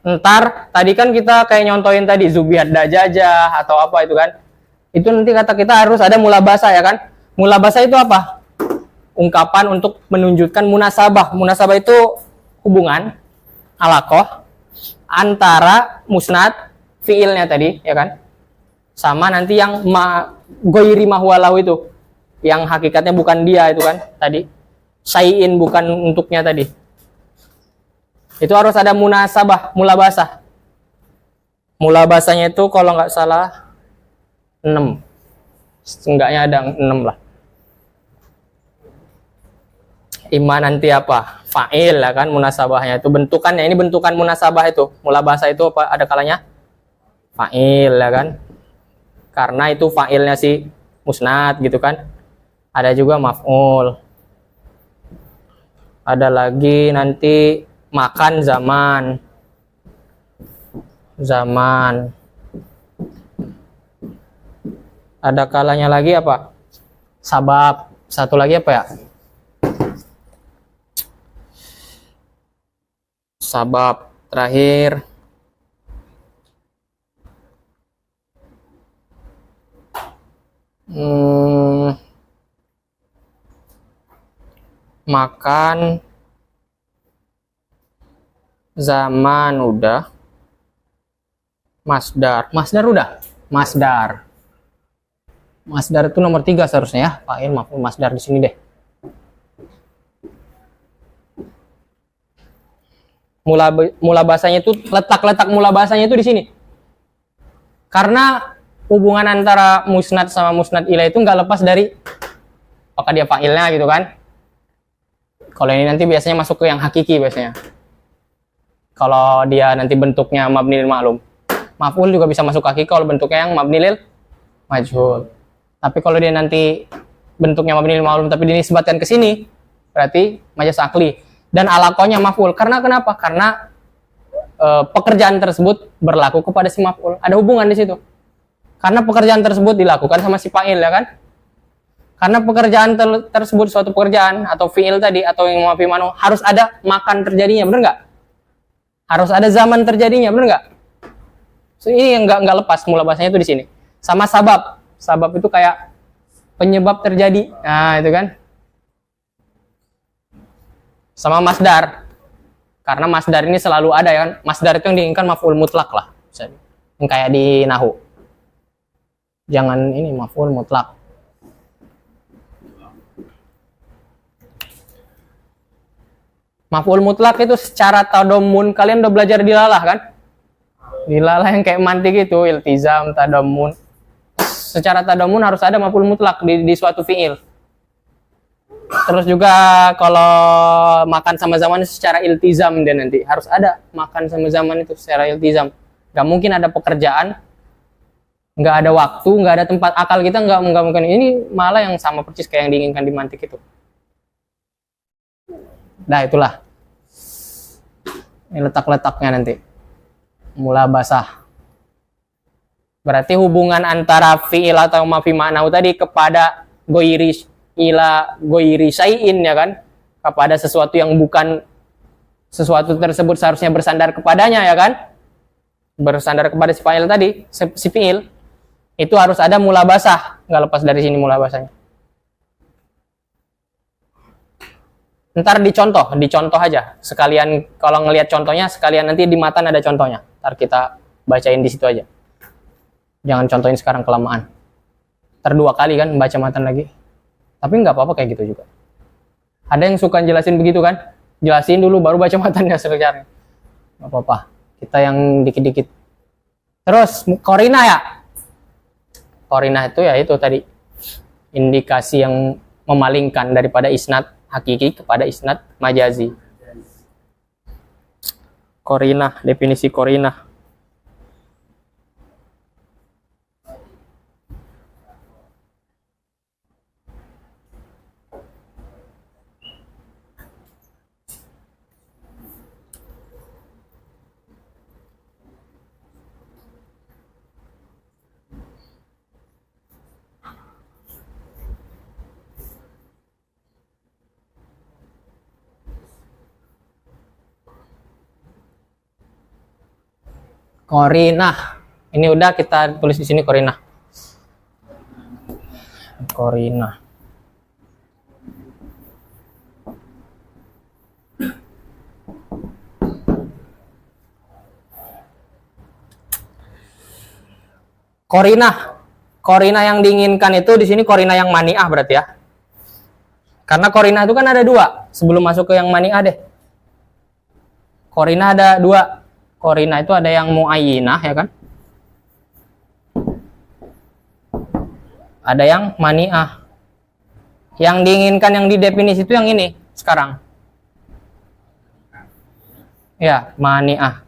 Ntar tadi kan kita kayak nyontoin tadi Zubiat Dajajah atau apa itu kan. Itu nanti kata kita harus ada mula basah ya kan. Mula basah itu apa? Ungkapan untuk menunjukkan munasabah. Munasabah itu hubungan alaqah antara musnad fiilnya tadi ya kan. Sama nanti yang ghairi mahwalahu itu. Yang hakikatnya bukan dia itu kan tadi. Syai'in bukan untuknya tadi. Itu harus ada munasabah, mula basah. Mula basahnya itu kalau nggak salah 6. Seenggaknya ada 6 lah. Ima nanti apa? Fa'il ya kan munasabahnya itu bentukannya. Ini bentukan munasabah itu. Mula basah itu apa? Ada kalanya fa'il ya kan. Karena itu fa'ilnya si musnad gitu kan. Ada juga maf'ul. Ada lagi nanti makan zaman. Ada kalanya lagi apa? Sabab. Satu lagi apa ya? Sabab terakhir. Makan zaman udah. Masdar udah. Masdar itu nomor 3 seharusnya ya. Fa'il maf'ul masdar di sini deh. Mula bahasanya itu letak mula bahasanya itu di sini. Karena hubungan antara musnad sama musnad ilaih itu nggak lepas dari apakah dia fa'ilnya gitu kan. Kalau ini nanti biasanya masuk ke yang hakiki biasanya. Kalau dia nanti bentuknya mabni lil ma'lum. Maf'ul juga bisa masuk hakiki kalau bentuknya yang mabni lil majhul. Tapi kalau dia nanti bentuknya mabni lil ma'lum tapi dinisbatkan ke sini, berarti majaz akli. Dan alakonya maf'ul. Karena kenapa? Karena pekerjaan tersebut berlaku kepada si maf'ul. Ada hubungan di situ. Karena pekerjaan tersebut dilakukan sama si fa'il, ya kan? Karena pekerjaan tersebut suatu pekerjaan atau fi'il tadi atau yang mafi manu harus ada makan terjadinya, benar nggak? Harus ada zaman terjadinya, benar nggak? So, ini yang nggak lepas mula bahasanya itu di sini. Sama sabab, sabab itu kayak penyebab terjadi. Nah itu kan. Sama masdar, karena masdar ini selalu ada ya kan. Masdar itu yang diinginkan maf'ul mutlak lah, yang kayak di nahu. Jangan ini maf'ul mutlak. Maf'ul mutlak itu secara tadamun kalian udah belajar di lalah kan? Di lalah yang kayak mantik itu, iltizam, tadamun. Secara tadamun harus ada maf'ul mutlak di suatu fi'il. Terus juga kalau makan sama zaman secara iltizam dia nanti harus ada makan sama zaman itu secara iltizam. Gak mungkin ada pekerjaan, nggak ada waktu, nggak ada tempat, akal kita nggak mungkin. Ini malah yang sama persis kayak yang diinginkan di mantik itu. Nah itulah ini letak-letaknya nanti mula basah. Berarti hubungan antara fi'il atau mafi ma'nau tadi kepada goiri ila goiri syai'in ya kan, kepada sesuatu yang bukan sesuatu tersebut seharusnya bersandar kepadanya ya kan, bersandar kepada si fa'il tadi, si fi'il itu harus ada mula basah, nggak lepas dari sini mula basahnya. Ntar dicontoh aja. Sekalian kalau ngelihat contohnya, sekalian nanti di matan ada contohnya. Ntar kita bacain di situ aja. Jangan contohin sekarang kelamaan. Ntar 2 kali kan baca matan lagi. Tapi nggak apa-apa kayak gitu juga. Ada yang suka jelasin begitu kan? Jelasin dulu baru baca matannya sebenarnya. Nggak apa-apa. Kita yang dikit-dikit. Terus korina ya. Korina itu ya itu tadi. Indikasi yang memalingkan daripada isnad hakiki kepada isnad majazi. Korinah, definisi korinah. Korinah. Ini udah kita tulis di sini korinah. Korinah. Korinah. Korinah yang diinginkan itu di sini korinah yang mani'ah berarti ya. Karena korinah itu kan ada 2. Sebelum masuk ke yang mani'ah deh. Korinah ada 2. Korinah itu ada yang muayyinah ya kan, ada yang mani'ah. Yang diinginkan yang didefinisi itu yang ini sekarang ya, mani'ah,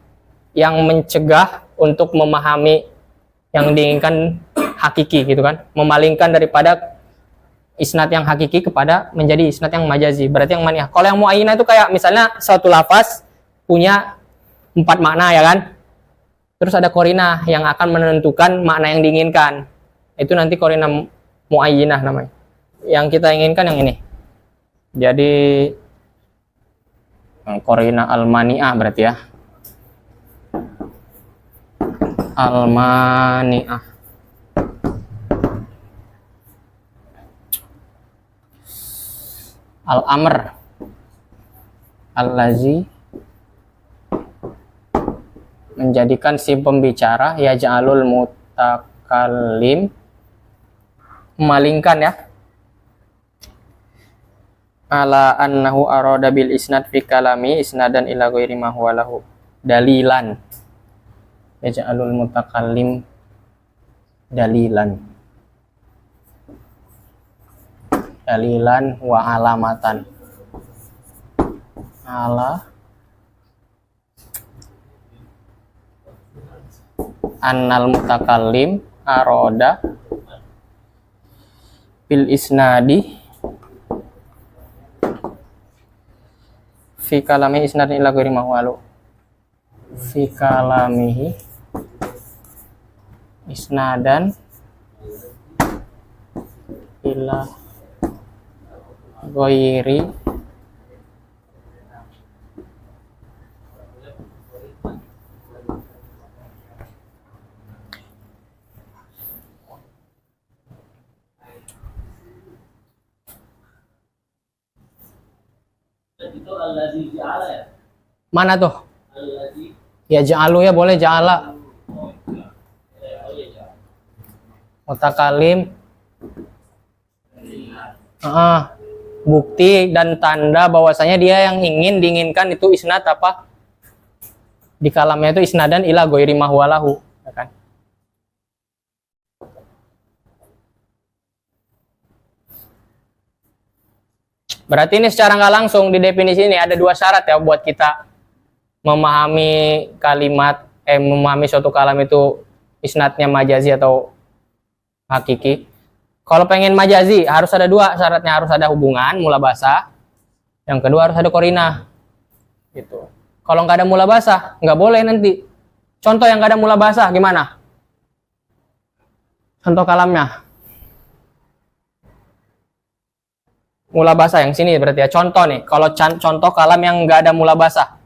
yang mencegah untuk memahami yang diinginkan hakiki gitu kan, memalingkan daripada isnad yang hakiki kepada menjadi isnad yang majazi, berarti yang mani'ah. Kalau yang muayyinah itu kayak misalnya suatu lafaz punya 4 makna ya kan, terus ada korinah yang akan menentukan makna yang diinginkan, itu nanti korinah muayyinah namanya. Yang kita inginkan yang ini, jadi korinah al-mani'ah berarti ya, al-mani'ah. Al-amr al-lazi, menjadikan si pembicara ya ja'alul mutakallim, memalingkan ya, ala annahu arada bil isnad fi kalami isnadan ila ghairi ma huwa lahu dalilan, ya ja'alul mutakallim dalilan, dalilan wa alamatan. ala annal mutakallim aroda bil isnadi fi kalamihi isnadin ila ghairi mahwalu fi kalamihi isnadan ila ghairi Itu allazi ja'ala ya? mana tuh? Allazi. Ya ja'alu ya boleh ja'ala. Mutakalim. Bukti dan tanda bahwasanya dia yang diinginkan itu isnad apa? Di kalamnya itu isnadan ila ghairi mahwalahu, ya kan? Berarti ini secara nggak langsung di definisi ini ada dua syarat ya buat kita memahami kalimat, memahami suatu kalam itu isnadnya majazi atau hakiki. Kalau pengen majazi harus ada dua syaratnya, harus ada hubungan mulabasah, yang kedua harus ada qarinah. Gitu. Kalau nggak ada mulabasah nggak boleh nanti. Contoh yang nggak ada mulabasah gimana? Contoh kalamnya. Mulabasah yang sini berarti ya, contoh nih, kalau contoh kalam yang nggak ada mulabasah,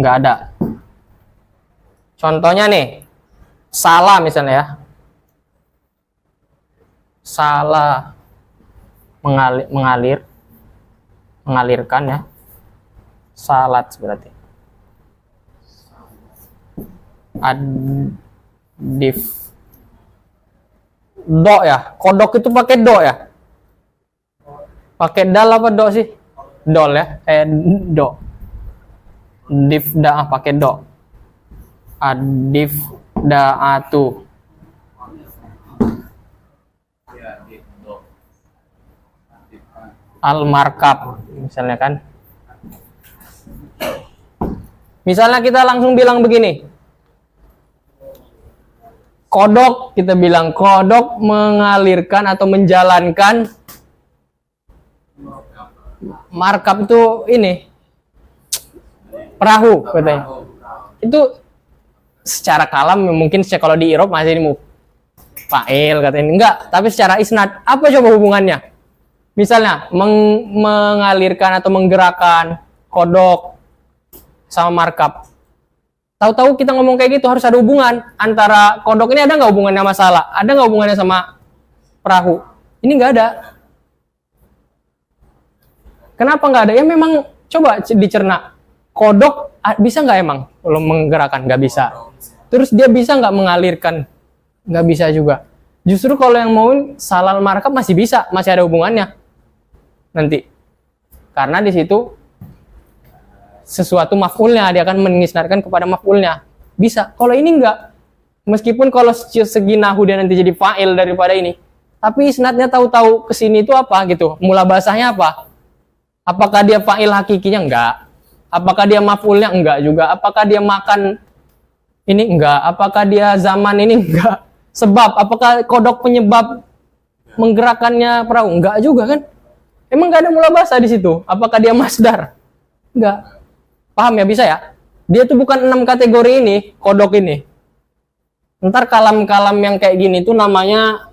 nggak ada. Contohnya nih, salah misalnya ya, salah mengalirkan ya, salat berarti. Adif do ya, kodok itu pakai do ya, pakai dal apa do sih, dol ya, do, difda pakai do, adif daatu, al markab misalnya kan. Misalnya kita langsung bilang begini, kodok, kita bilang kodok mengalirkan atau menjalankan markab itu ini perahu katanya. Itu secara kalam mungkin kalau di Irob masih ini fa'il katanya enggak, tapi secara isnad apa coba hubungannya? Misalnya mengalirkan atau menggerakkan kodok sama markab. Tahu-tahu kita ngomong kayak gitu harus ada hubungan antara kodok ini, ada nggak hubungannya masalah? Ada nggak hubungannya sama perahu? Ini nggak ada. Kenapa nggak ada? Ya memang coba dicerna. Kodok bisa nggak emang kalau menggerakkan? Nggak bisa. Terus dia bisa nggak mengalirkan? Nggak bisa juga. Justru kalau yang mau salal markab masih bisa, masih ada hubungannya nanti. Karena di situ sesuatu maf'ulnya, dia akan mengisnadkan kepada maf'ulnya. Bisa. Kalau ini enggak. Meskipun kalau segi nahu dia nanti jadi fa'il daripada ini, tapi isnadnya tahu-tahu ke sini itu apa gitu. Mula bahasanya apa? Apakah dia fa'il hakikinya? Enggak. Apakah dia maf'ulnya? Enggak juga. Apakah dia makan ini? Enggak. Apakah dia zaman ini? Enggak. Sebab, apakah kodok penyebab menggerakkannya perahu? Enggak juga kan? Emang enggak ada mula bahasa di situ. Apakah dia masdar? Enggak. Paham ya, bisa ya? Dia tuh bukan 6 kategori ini, kodok ini. Ntar kalam-kalam yang kayak gini tuh namanya,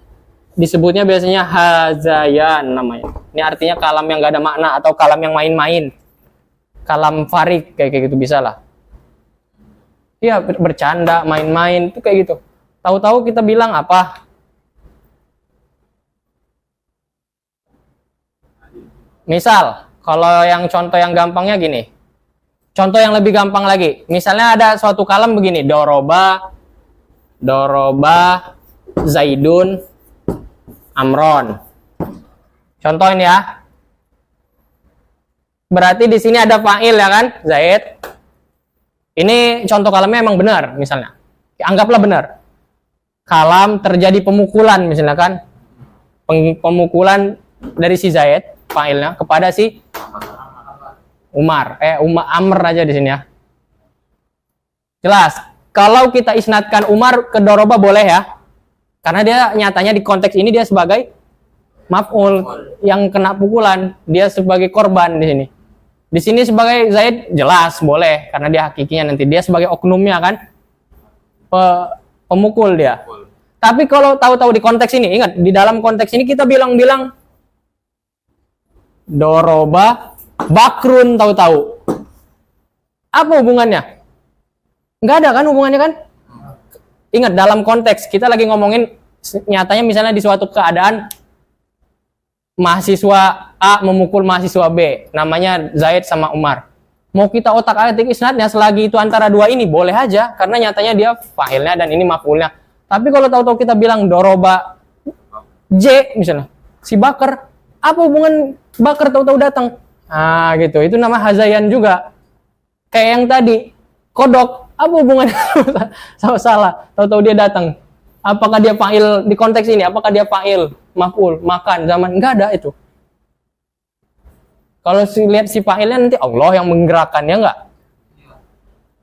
disebutnya biasanya hazayan namanya. Ini artinya kalam yang gak ada makna atau kalam yang main-main. Kalam farik, kayak gitu bisa lah. Iya, bercanda, main-main, itu kayak gitu. Tahu-tahu kita bilang apa? Misal, kalau yang contoh yang gampangnya gini. Contoh yang lebih gampang lagi. Misalnya ada suatu kalam begini. Doroba Zaidun Amron. Contoh ini ya. Berarti di sini ada fa'il ya kan? Zaid. Ini contoh kalamnya emang benar misalnya. Anggaplah benar. Kalam terjadi pemukulan misalnya kan. Pemukulan dari si Zaid fa'ilnya kepada si Umar. Amr aja di sini ya. Jelas. Kalau kita isnadkan Umar ke doroba boleh ya. Karena dia nyatanya di konteks ini dia sebagai maf'ul yang kena pukulan, dia sebagai korban di sini. Di sini sebagai Zaid jelas boleh karena dia hakikinya nanti dia sebagai oknumnya kan. Pemukul dia. Tapi kalau tahu-tahu di konteks ini, ingat di dalam konteks ini kita bilang-bilang doroba bakrun tahu-tahu. Apa hubungannya? Nggak ada kan hubungannya kan? Ingat dalam konteks kita lagi ngomongin nyatanya misalnya di suatu keadaan mahasiswa A memukul mahasiswa B, namanya Zaid sama Umar. Mau kita otak-atik isnadnya selagi itu antara dua ini boleh aja karena nyatanya dia fa'ilnya dan ini maf'ulnya. Tapi kalau tahu-tahu kita bilang doroba J misalnya, si Bakar, apa hubungan Bakar tahu-tahu datang? Ah gitu, itu nama hazayan juga. Kayak yang tadi, kodok, apa hubungannya sama salah? Tahu-tahu dia datang. Apakah dia fa'il di konteks ini? Apakah dia fa'il, maf'ul, makan, zaman? Enggak ada itu. Kalau lihat si fa'ilnya nanti Allah yang menggerakkannya enggak?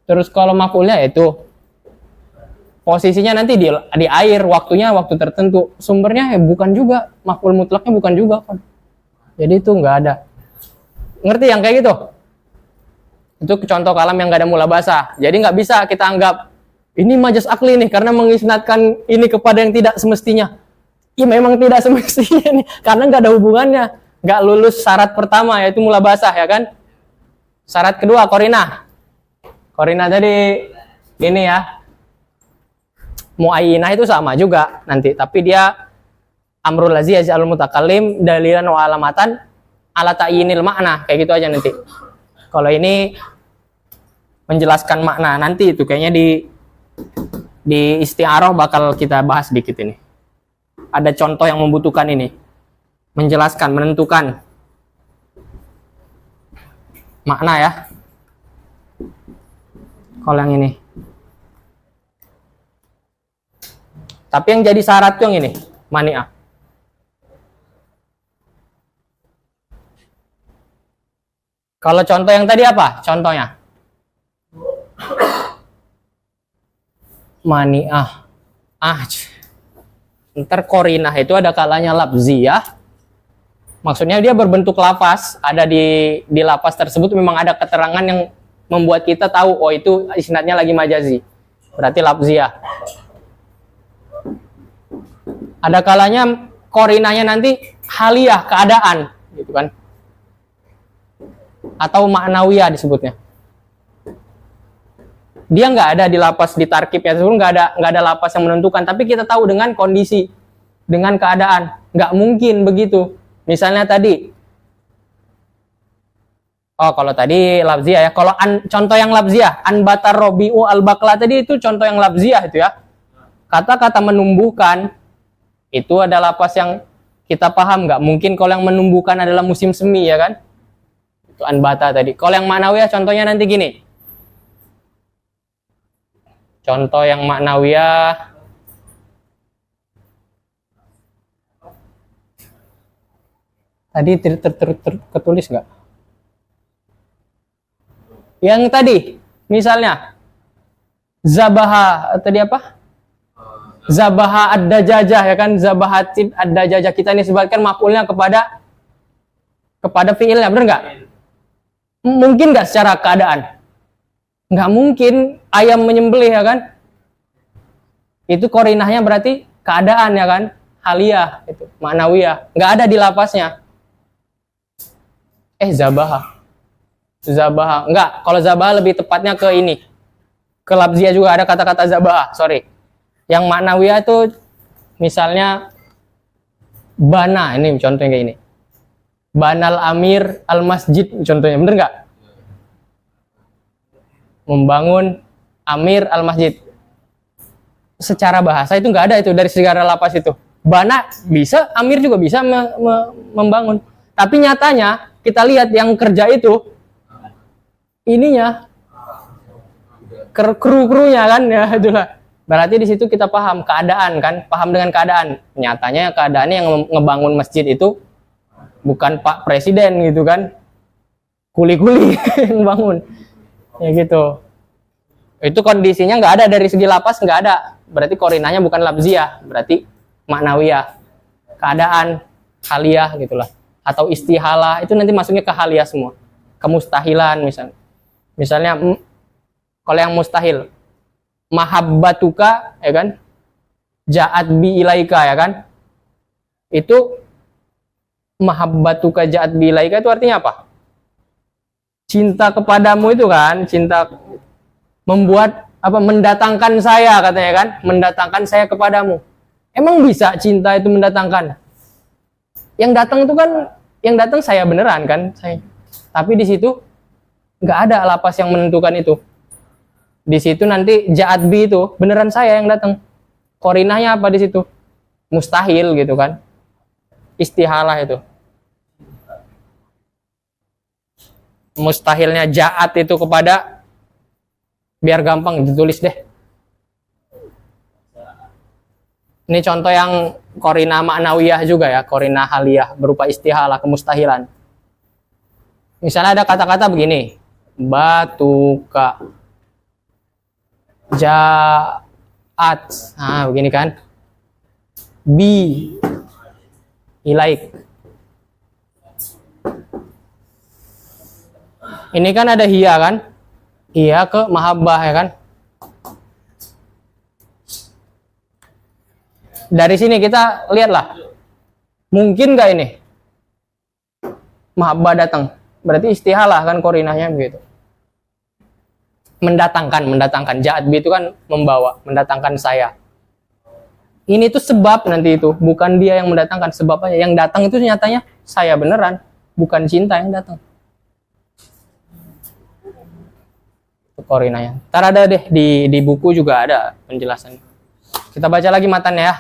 Terus kalau maf'ulnya itu posisinya nanti di air, waktunya waktu tertentu. Sumbernya bukan juga, maf'ul mutlaknya bukan juga kan. Jadi itu enggak ada. Ngerti yang kayak gitu? Itu contoh kalam yang enggak ada mula bahasa. Jadi enggak bisa kita anggap ini majaz akli nih karena mengisnadkan ini kepada yang tidak semestinya. Ya memang tidak semestinya nih karena enggak ada hubungannya. Nggak lulus syarat pertama yaitu mula basah ya kan. Syarat kedua korinah. Korinah tadi ini ya muayyinah itu sama juga nanti tapi dia amrul lazi yaj'alul mutakallim dalilan wa alamatan ala ta'yinil makna kayak gitu aja nanti. Kalau ini menjelaskan makna nanti itu kayaknya di isti'arah bakal kita bahas sedikit ini. Ada contoh yang membutuhkan ini. Menjelaskan, menentukan makna ya. Kalau yang ini. Tapi yang jadi syarat yang ini, mani'ah. Kalau contoh yang tadi apa? Contohnya. Mani'ah. Ntar korinah itu ada kalanya labziyah. Maksudnya dia berbentuk lafaz, ada di lafaz tersebut memang ada keterangan yang membuat kita tahu oh itu isnadnya lagi majazi. Berarti lafziyah. Ada kalanya korinahnya nanti haliyah, keadaan, gitu kan. Atau ma'nawiyah disebutnya. Dia nggak ada di lafaz di tarkibnya tersebut nggak ada lafaz yang menentukan, tapi kita tahu dengan kondisi, dengan keadaan. Nggak mungkin begitu. Misalnya tadi, kalau tadi labziyah ya. Kalau contoh yang labziyah, anbatar robi'u al-bakla tadi itu contoh yang labziyah itu ya. Kata-kata menumbuhkan itu adalah lafaz yang kita paham. Nggak mungkin kalau yang menumbuhkan adalah musim semi ya kan. Itu anbata tadi. Kalau yang ma'nawiyah contohnya nanti gini. Contoh yang ma'nawiyah tadi tertulis nggak? Yang tadi, misalnya zabaha tadi apa? Zabaha ad-dajajah ya kan? Zabahatid ad-dajajah kita ini sebalikkan maf'ulnya kepada fiilnya, benar nggak? Mungkin nggak secara keadaan? Nggak mungkin ayam menyembelih ya kan? Itu korinahnya berarti keadaan ya kan? Haliyah itu, ma'nawiyah. Nggak ada di lafaznya. Zabaha. Enggak, kalau zabaha lebih tepatnya ke ini. Ke labziyah juga ada kata-kata zabaha, sorry. Yang ma'nawiyah itu misalnya bana, ini contohnya kayak ini. Banal amir al masjid contohnya, bener nggak? Membangun amir al masjid. Secara bahasa itu nggak ada itu dari segala lafaz itu. Bana bisa, amir juga bisa membangun. Tapi nyatanya kita lihat yang kerja itu ininya kru-krunya kan ya itulah. Berarti di situ kita paham keadaan kan, paham dengan keadaan. Nyatanya keadaannya yang ngebangun masjid itu bukan Pak Presiden gitu kan, kuli-kuli yang bangun, ya gitu. Itu kondisinya nggak ada dari segi lapas, nggak ada, berarti korinanya bukan labziah, berarti maknawiyah, keadaan haliyah gitulah, atau istihalah, itu nanti masuknya ke haliyah semua, kemustahilan misalnya kalau yang mustahil, mahabbatuka, ya kan, ja'at bi ilaika, ya kan, itu mahabbatuka ja'at bi ilaika itu artinya apa? Cinta kepadamu itu kan, cinta membuat apa, mendatangkan saya, katanya kan, mendatangkan saya kepadamu. Emang bisa cinta itu mendatangkan? Yang datang itu kan, yang datang saya beneran kan, saya. Tapi di situ nggak ada lapas yang menentukan itu. Di situ nanti ja'at bi itu beneran saya yang datang. Korinahnya apa di situ? Mustahil gitu kan. Istihalah itu. Mustahilnya ja'at itu kepada, biar gampang ditulis deh. Ini contoh yang korina maknawiyah juga ya, korina haliyah berupa istihalah, kemustahilan. Misalnya ada kata-kata begini, batuka, ja'at, nah begini kan, bi, ilaik. Ini kan ada hiya kan, hiya ke mahabbah, ya kan. Dari sini kita lihatlah, mungkin nggak ini mahabbah datang? Berarti istihalah kan korinahnya begitu. Mendatangkan, ja'at bi itu kan membawa, mendatangkan saya. Ini tuh sebab nanti itu, bukan dia yang mendatangkan, sebabnya yang datang itu nyatanya saya beneran, bukan cinta yang datang. Korinahnya. Ntar ada deh di buku juga ada penjelasannya. Kita baca lagi matanya ya.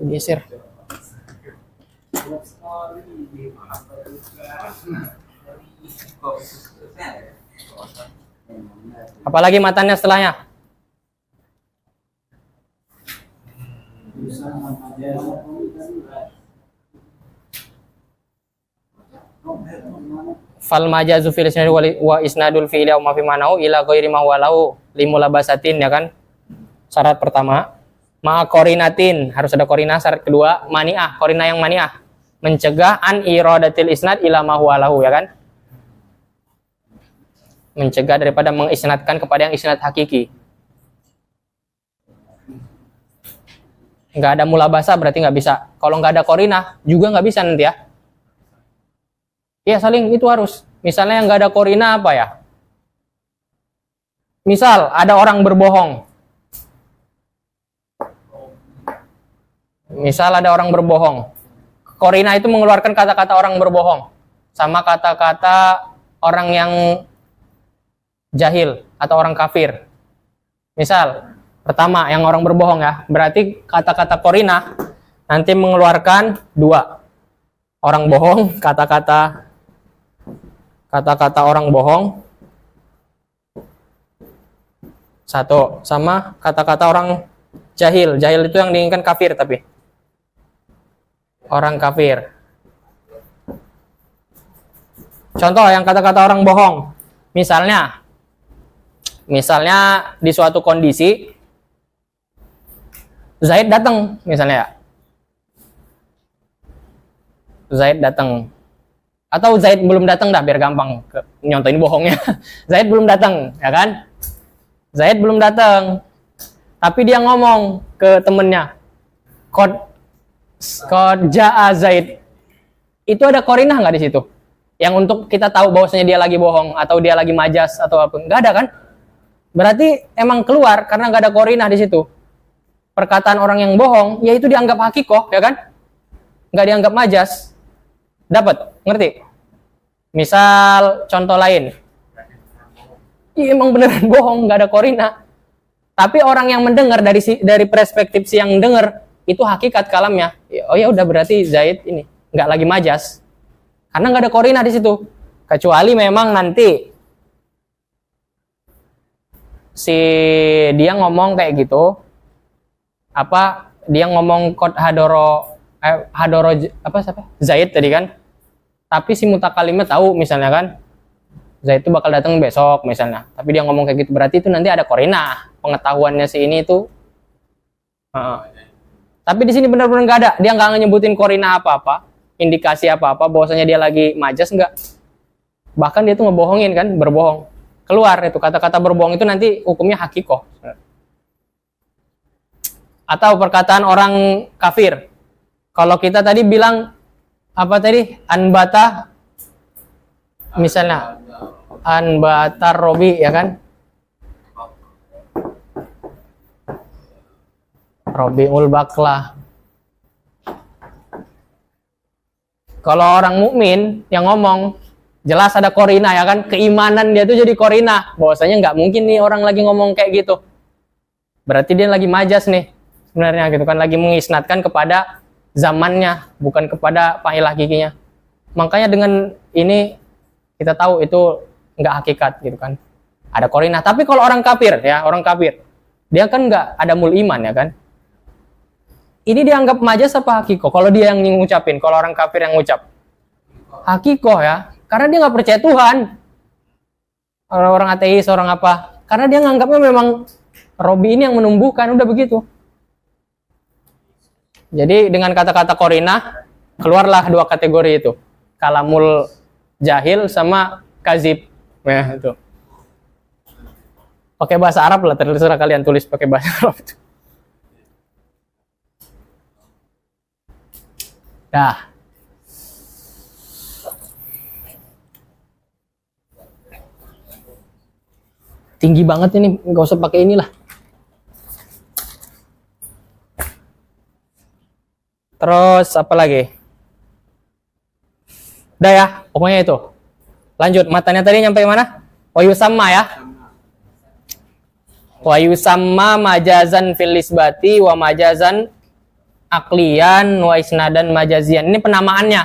Geser. Apalagi matanya setelahnya? Fal majazu fil isnad wa isnadul fi'li wa ma fi manahu ila ghairi ma huwa lahu limulabasatin, ya kan. Syarat pertama, ma qorinatin, harus ada qorina. Syarat kedua, mani'ah, qorina yang mani'ah, mencegah an iradatil isnad ila ma huwa lahu, ya kan. Mencegah daripada mengisnadkan kepada yang isnad hakiki. Nggak ada mulabasa berarti nggak bisa. Kalau nggak ada qorina juga nggak bisa nanti ya. Ya saling itu harus. Misalnya yang nggak ada qorina apa ya? Misal ada orang berbohong. Misal ada orang berbohong. Qorina itu mengeluarkan kata-kata orang berbohong sama kata-kata orang yang jahil atau orang kafir. Misal pertama yang orang berbohong ya, berarti kata-kata qorina nanti mengeluarkan dua. Orang bohong, kata-kata orang bohong satu, sama kata-kata orang jahil. Jahil itu yang diinginkan kafir, tapi orang kafir. Contoh yang kata-kata orang bohong, misalnya di suatu kondisi Zaid datang, misalnya ya. Zaid datang. Atau Zaid belum datang dah, biar gampang nyontohin bohongnya. Zaid belum datang, ya kan? Zaid belum datang. Tapi dia ngomong ke temennya, Qad ja'a Zaid. Itu ada korinah nggak di situ? Yang untuk kita tahu bahwasanya dia lagi bohong atau dia lagi majas atau apa? Nggak ada kan? Berarti emang keluar karena nggak ada korinah di situ. Perkataan orang yang bohong, ya itu dianggap hakikoh, ya kan? Nggak dianggap majas. Dapat? Ngerti? Misal contoh lain. Iya, emang beneran bohong, nggak ada korina. Tapi orang yang mendengar dari perspektif si yang dengar itu hakikat kalamnya. Oh ya udah, berarti Zaid ini nggak lagi majas. Karena nggak ada korina di situ. Kecuali memang nanti si dia ngomong kayak gitu, dia ngomong qad hadoro Hadoroj apa siapa? Zaid tadi kan. Tapi si mutakalimnya tahu misalnya kan Zaid itu bakal datang besok misalnya. Tapi dia ngomong kayak gitu berarti itu nanti ada korina. Pengetahuannya si ini itu. Tapi di sini benar-benar nggak ada. Dia nggak nyebutin korina apa-apa, indikasi apa-apa bahwasanya dia lagi majas nggak. Bahkan dia tuh ngebohongin kan, berbohong. Keluar itu kata-kata berbohong itu nanti hukumnya hakikoh. Atau perkataan orang kafir. Kalau kita tadi bilang apa tadi? Anbata misalnya anbata robi ya kan? Robiul baklah. Kalau orang mukmin yang ngomong jelas ada korina ya kan? Keimanan dia tuh jadi korina. Bahwasanya nggak mungkin nih orang lagi ngomong kayak gitu. Berarti dia lagi majas nih. Sebenarnya gitu kan lagi mengisnatkan kepada zamannya bukan kepada fa'il hakikinya. Makanya dengan ini kita tahu itu nggak hakikat gitu kan. Ada korina. Tapi kalau orang kafir ya, orang kafir dia kan nggak ada mul iman ya kan. Ini dianggap majas apa hakikoh? Kalau dia yang ngucapin, kalau orang kafir yang ngucap hakikoh ya, karena dia nggak percaya Tuhan. Orang-orang ateis, orang apa? Karena dia nganggapnya memang Robi ini yang menumbuhkan, udah begitu. Jadi dengan kata-kata korina keluarlah dua kategori itu, kalamul jahil sama kazib. Ya, itu. Pakai bahasa Arab lah, terserah kalian tulis pakai bahasa Arab itu. Dah. Tinggi banget ini, nggak usah pakai inilah. Terus apa lagi? Udah ya, pokoknya itu. Lanjut, matanya tadi nyampe mana? Wayusamma ya. Wayusamma majazan fil isbati wa majazan aklian wa isnadan majazian. Ini penamaannya.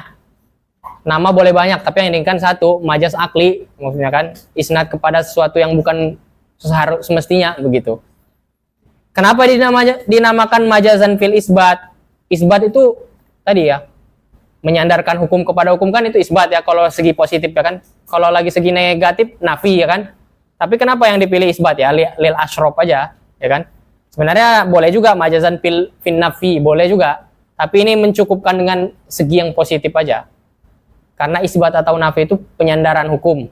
Nama boleh banyak, tapi yang diinginkan satu, majaz akli, maksudnya kan isnad kepada sesuatu yang bukan semestinya begitu. Kenapa dinamakan majazan fil isbat? Isbat itu tadi ya, menyandarkan hukum kepada hukum kan itu isbat ya kalau segi positif ya kan. Kalau lagi segi negatif nafi ya kan. Tapi kenapa yang dipilih isbat ya? Lil asyraf aja ya kan. Sebenarnya boleh juga majazan fin nafi, boleh juga. Tapi ini mencukupkan dengan segi yang positif aja. Karena isbat atau nafi itu penyandaran hukum.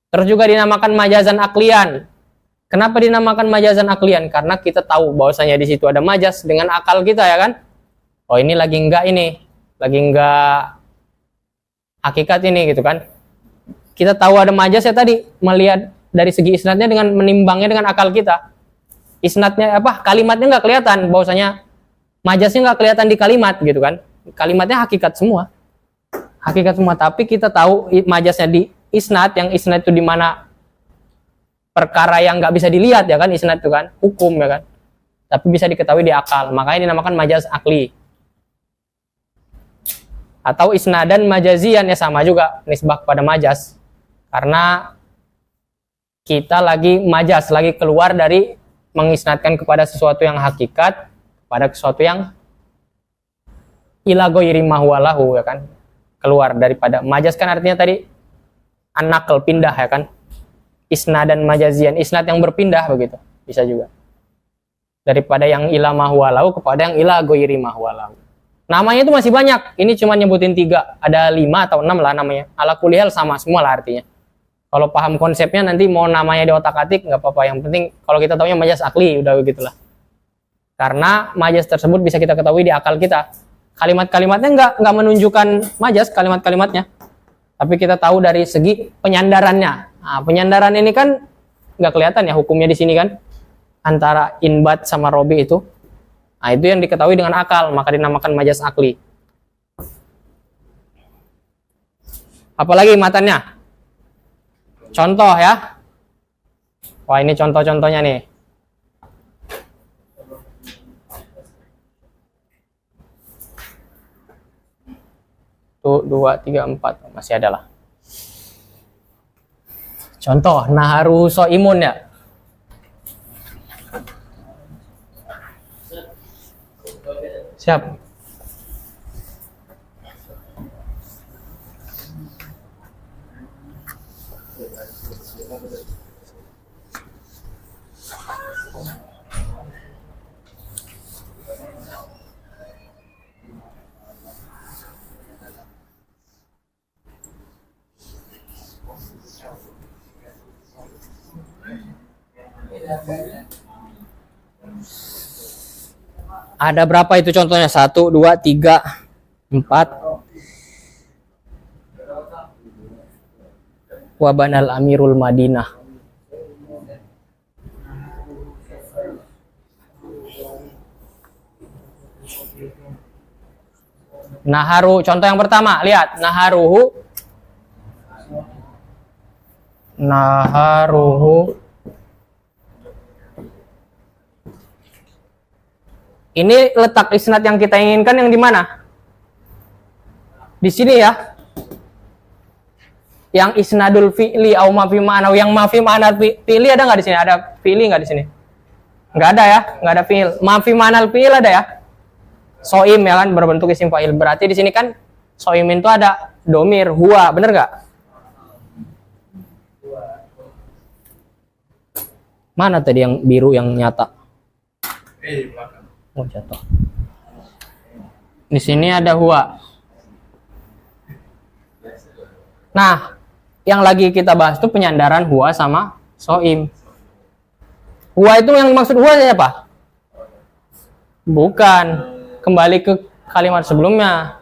Terus juga dinamakan majazan aklian. Kenapa dinamakan majazan aklian? Karena kita tahu bahwasanya di situ ada majaz dengan akal kita ya kan. Oh ini lagi enggak hakikat ini gitu kan. Kita tahu ada majaz ya tadi melihat dari segi isnadnya dengan menimbangnya dengan akal kita. Isnadnya apa? Kalimatnya nggak kelihatan bahwasanya majaznya nggak kelihatan di kalimat gitu kan. Kalimatnya hakikat semua. Hakikat semua, tapi kita tahu majaznya di isnad, yang isnad itu di mana perkara yang nggak bisa dilihat ya kan, isnad itu kan hukum ya kan, tapi bisa diketahui di akal, makanya dinamakan majaz akli. Atau isnadan majazian ya sama juga nisbah pada majaz, karena kita lagi majaz, lagi keluar dari mengisnadkan kepada sesuatu yang hakikat pada sesuatu yang ila ghairi ma huwa lahu ya kan, keluar daripada majaz kan artinya tadi an-naql, pindah ya kan. Isnad dan majazian, isnad yang berpindah begitu, bisa juga. Daripada yang ila mahwalau kepada yang ila ghairi mahwalau. Namanya itu masih banyak. Ini cuma nyebutin 3, ada 5 atau 6 lah namanya. Ala kulihal sama semua lah artinya. Kalau paham konsepnya nanti mau namanya di otak-atik nggak apa-apa. Yang penting kalau kita taunya majaz akli udah begitulah. Karena majaz tersebut bisa kita ketahui di akal kita. Kalimat-kalimatnya nggak menunjukkan majaz kalimat-kalimatnya. Tapi kita tahu dari segi penyandarannya. Nah, penyandaran ini kan nggak kelihatan ya hukumnya di sini kan antara inbat sama robi itu. Nah, itu yang diketahui dengan akal, maka dinamakan majaz akli. Apalagi matanya? Contoh ya. Wah, ini contoh-contohnya nih. Tuh, 2, 3, 4 masih ada lah. Contoh, naharu so'imun ya. Siap. Ada berapa itu contohnya? 1, 2, 3, 4. Wabanal Amirul Madinah. Naharu, contoh yang pertama, lihat. Naharuhu. Ini letak isnad yang kita inginkan yang di mana? Di sini ya. Yang isnadul fi'li au ma fi ma'na, yang ma fi ma'na fi'li ada nggak di sini? Ada fi'li nggak di sini? Nggak ada ya, nggak ada fi'il. Ma fi ma'na fi'il ada ya? Soim ya kan, berbentuk isim fa'il. Berarti di sini kan soim itu ada domir huwa, bener nggak? Mana tadi yang biru yang nyata? Oh, jatuh. Di sini ada huwa. Nah, yang lagi kita bahas itu penyandaran huwa sama soim. Huwa itu yang maksud huwa siapa? Bukan. Kembali ke kalimat sebelumnya.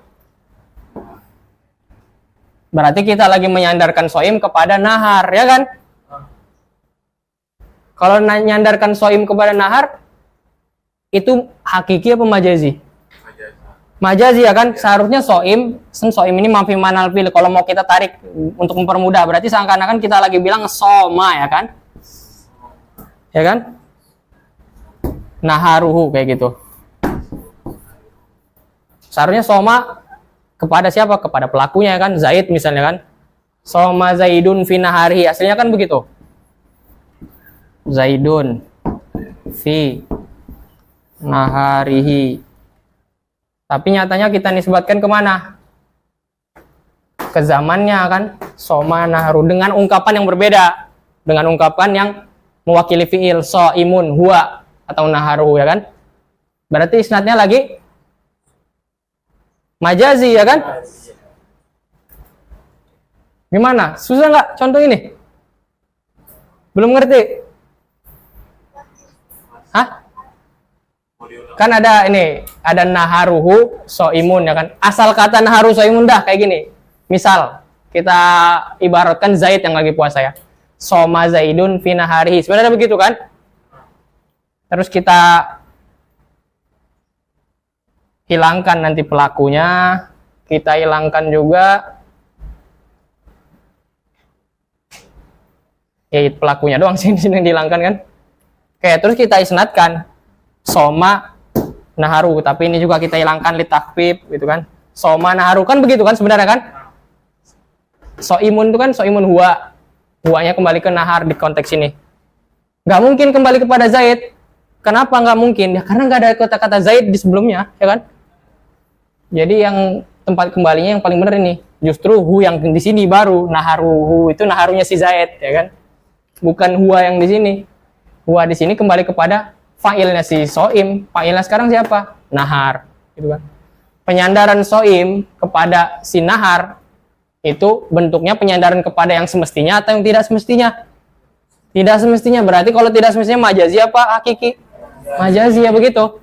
Berarti kita lagi menyandarkan soim kepada nahar, ya kan? Kalau menyandarkan soim kepada nahar, itu hakiki apa majazi? Majazi ya kan? Seharusnya soim ini mafi manal fil. Kalau mau kita tarik untuk mempermudah, berarti seakan-akan kita lagi bilang soma ya kan? Ya kan? Naharuhu kayak gitu. Seharusnya soma kepada siapa? Kepada pelakunya ya kan? Zaid misalnya kan? Soma Zaidun fi naharihi. Aslinya kan begitu. Zaidun fi naharihi. Tapi nyatanya kita nisbatkan kemana? Ke zamannya kan? Soma naharu. Dengan ungkapan yang berbeda. Dengan ungkapan yang mewakili fi'il. So'imun huwa atau naharu ya kan? Berarti isnadnya lagi majazi ya kan? Gimana? Susah nggak contoh ini? Belum ngerti? Hah? Kan ada ini, ada naharuhu so'imun ya kan? Asal kata naharu so'imun dah kayak gini. Misal, kita ibaratkan Zaid yang lagi puasa ya. Soma Zaidun fi naharihi. Sebenarnya begitu kan? Terus kita hilangkan nanti pelakunya, kita hilangkan juga ya pelakunya doang sih yang dihilangkan kan. Oke, terus kita isnadkan soma naharu, tapi ini juga kita hilangkan litakfif gitu kan. Soma naharu kan begitu kan sebenarnya kan. Soimun itu kan soimun huwa, huwanya kembali ke nahar di konteks ini. Nggak mungkin kembali kepada Zaid. Kenapa nggak mungkin? Ya karena nggak ada kata-kata Zaid di sebelumnya, ya kan? Jadi yang tempat kembalinya yang paling benar ini. Justru hu yang di sini baru naharuhu itu naharunya si Zaid, ya kan? Bukan huwa yang di sini. Huwa di sini kembali kepada fa'ilnya si soim. Fa'ilnya sekarang siapa? Nahar, gitu kan? Penyandaran soim kepada si nahar itu bentuknya penyandaran kepada yang semestinya atau yang tidak semestinya? Tidak semestinya. Berarti kalau tidak semestinya majazi apa hakiki? Majazi ya begitu.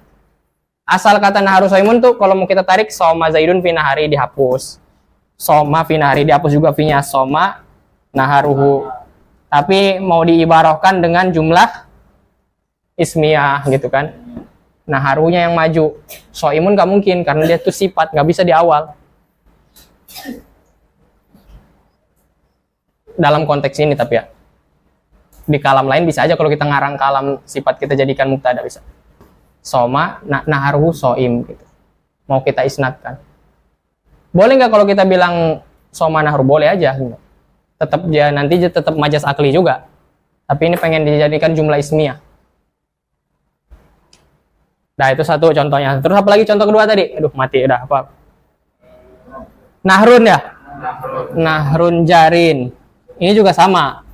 Asal kata naharu soimun tuh kalau mau kita tarik soma zaidun fi nahari dihapus. Soma fi nahari dihapus juga fi-nya soma naharuhu. Tapi mau diibarahkan dengan jumlah ismiyah gitu kan. Naharunya yang maju. Soimun gak mungkin karena dia tuh sifat, gak bisa di awal. Dalam konteks ini tapi ya. Di kalam lain bisa aja kalau kita ngarang kalam sifat kita jadikan mubtada bisa. Soma naharuhu soim gitu. Mau kita isnadkan. Boleh nggak kalau kita bilang soma naharu? Boleh aja. Gitu. Tetap ya nanti tetap majas akli juga. Tapi ini pengen dijadikan jumlah ismiyah. Nah, itu satu contohnya. Terus apa lagi contoh kedua tadi? Aduh, mati udah apa? Nahrun ya? Nahrun jarin. Ini juga sama.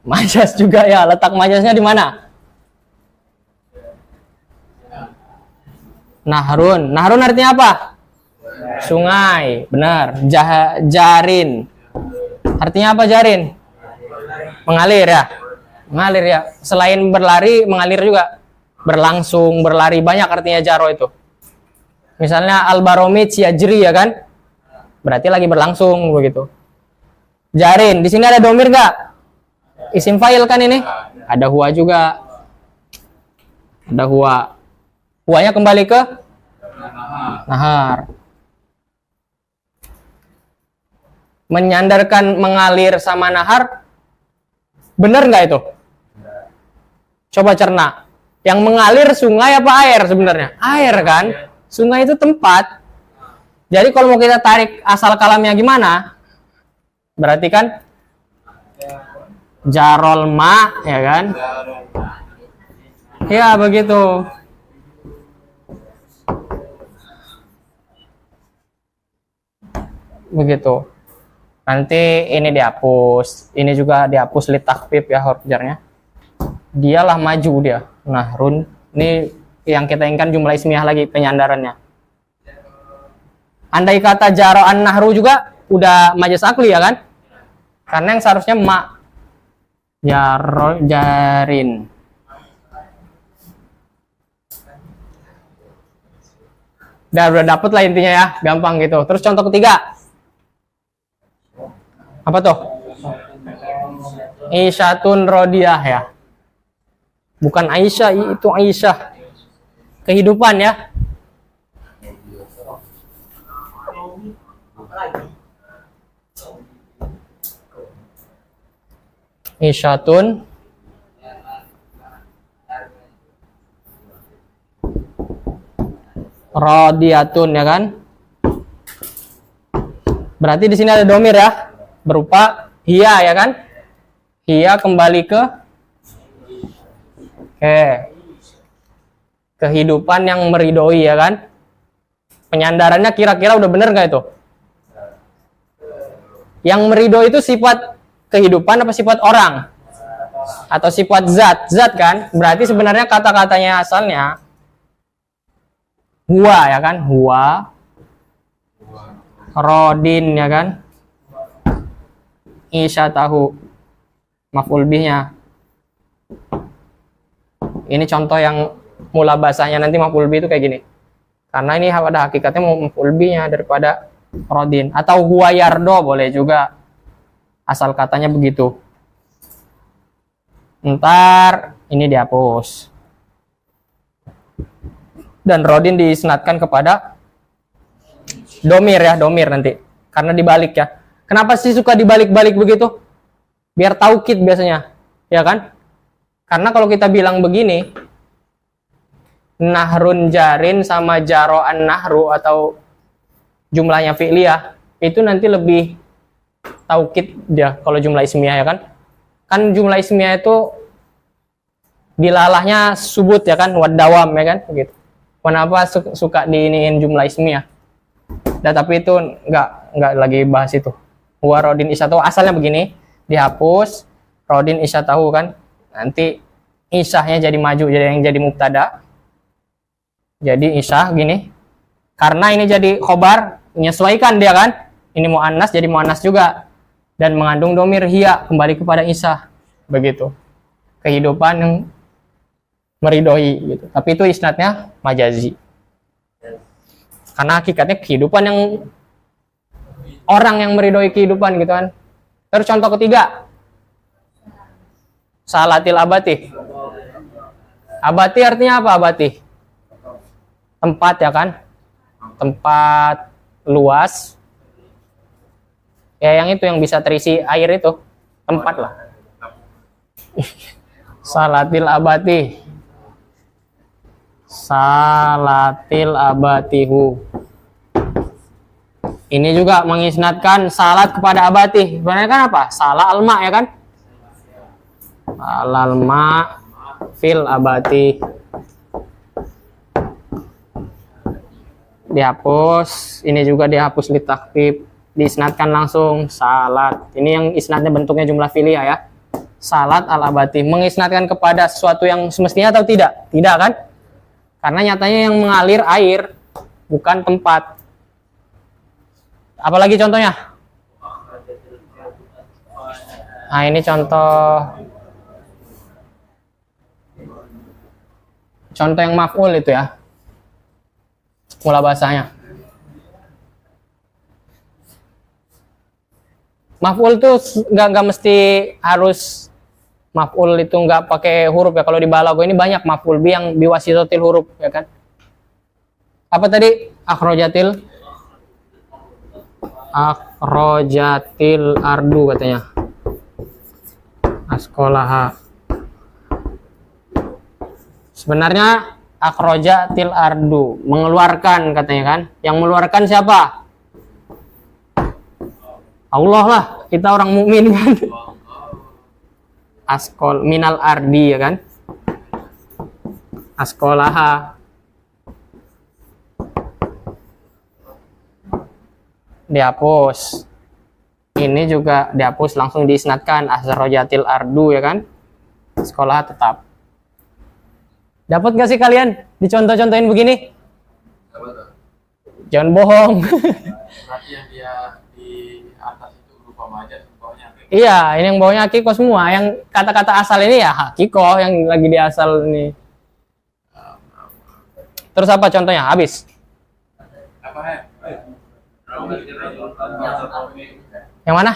Majas juga ya. Letak majasnya di mana? Nahrun. Nahrun artinya apa? Sungai. Benar. Jarin. Artinya apa jarin? Mengalir ya. Mengalir ya. Selain berlari, mengalir juga. Berlangsung, berlari, banyak artinya jaro itu. Misalnya al-baromid yajri ya kan? Berarti lagi berlangsung begitu. Jarin, di sini ada domir nggak? Isim fa'il kan ini? Ada huwa juga. Ada huwa. Huwanya kembali ke nahar. Menyandarkan mengalir sama nahar, benar nggak itu? Coba cerna. Yang mengalir sungai apa air sebenarnya? Air kan? Sungai itu tempat. Jadi kalau mau kita tarik asal kalamnya gimana? Berarti kan jarol ma, ya kan? Ya begitu. Begitu. Nanti ini dihapus. Ini juga dihapus li takfif ya huruf jarnya. Dialah maju dia. Nahrun. Ini yang kita inginkan jumlah ismiyah lagi penyandarannya. Andai kata jaro an nahru juga udah majas akli ya kan? Karena yang seharusnya ma jaro jarin. Udah dapet lah intinya ya, gampang gitu. Terus contoh ketiga. Apa tuh? Isyatun rodiyah ya. Bukan Aisyah, itu Aisyah. Kehidupan ya. Isyatun rodiyatun ya kan? Berarti di sini ada domir ya, berupa hiya ya kan? Hiya kembali ke kehidupan yang meridoi ya kan? Penyandarannya kira-kira udah bener nggak itu? Yang meridoi itu sifat kehidupan apa sifat orang? Atau sifat zat? Zat kan? Berarti sebenarnya kata-katanya asalnya huwa ya kan? Huwa rodin ya kan? Isya tahu maf'ul bihnya. Ini contoh yang mula bahasanya, nanti maf'ul bih itu kayak gini. Karena ini pada hakikatnya maf'ul bihnya daripada rodin. Atau huwa yardo boleh juga. Asal katanya begitu. Ntar ini dihapus. Dan rodin diisnadkan kepada domir ya, domir nanti. Karena dibalik ya. Kenapa sih suka dibalik-balik begitu? Biar taukid biasanya. Ya kan? Karena kalau kita bilang begini, nahrun jarin sama jaroan nahru atau jumlahnya fi'liyah, itu nanti lebih taukid dia kalau jumlah ismiyah ya kan? Kan jumlah ismiyah itu dilalahnya subut ya kan, wadawam ya kan, begitu. Kenapa suka diiniin jumlah ismiyah? Nah, tapi itu nggak lagi bahas itu. Huwa rodin isyatahu asalnya begini, dihapus rodin isyatahu kan, nanti isyahnya jadi maju, jadi yang jadi mubtada. Jadi isyah gini. Karena ini jadi khobar, menyesuaikan dia kan. Ini muannas jadi muannas juga. Dan mengandung domir hiya kembali kepada isyah. Begitu. Kehidupan yang meridoi gitu. Tapi itu isnadnya majazi. Karena hakikatnya kehidupan yang orang yang meridoi kehidupan gitu kan. Terus contoh ketiga. Salatil abati. Abati artinya apa abati? Tempat ya kan? Tempat luas. Ya yang itu yang bisa terisi air itu. Tempat lah. Salatil abati. Salatil abatihu. Ini juga mengisnadkan salat kepada abati. Sebenarnya kan apa? Salah alma ya kan? Alma fil abati. dihapus. Ini juga dihapus li takhfif. Diisnadkan langsung salat. Ini yang isnadnya bentuknya jumlah fi'liyah ya. Salat al-abati, mengisnadkan kepada sesuatu yang semestinya atau tidak? Tidak kan? Karena nyatanya yang mengalir air, bukan tempat. Apalagi contohnya? Nah, ini contoh yang maf'ul itu ya. Mula bahasanya. Maf'ul tuh nggak mesti harus maf'ul itu nggak pakai huruf ya. Kalau di balago ini banyak maf'ul bi yang biwasitatil huruf ya kan. Apa tadi? Akhrojatil ardu katanya. Askolaha. Sebenarnya akhrojatil ardu, mengeluarkan katanya kan. Yang mengeluarkan siapa? Allah lah, kita orang mukmin kan. Askol minal ardi ya kan. Askolaha. Dihapus. Ini juga dihapus, langsung diisnadkan akhrojatil ardu ya kan. Sekolah tetap. Dapat gak sih kalian dicontoh-contohin begini? Jangan bohong. Berarti yang dia di atas itu berupa majas, bawahnya hakikoh. Iya, ini yang bawahnya hakikoh semua. Yang kata-kata asal ini ya hakikoh yang lagi di asal ini. Terus apa contohnya? Habis. Apa ya? Yang mana?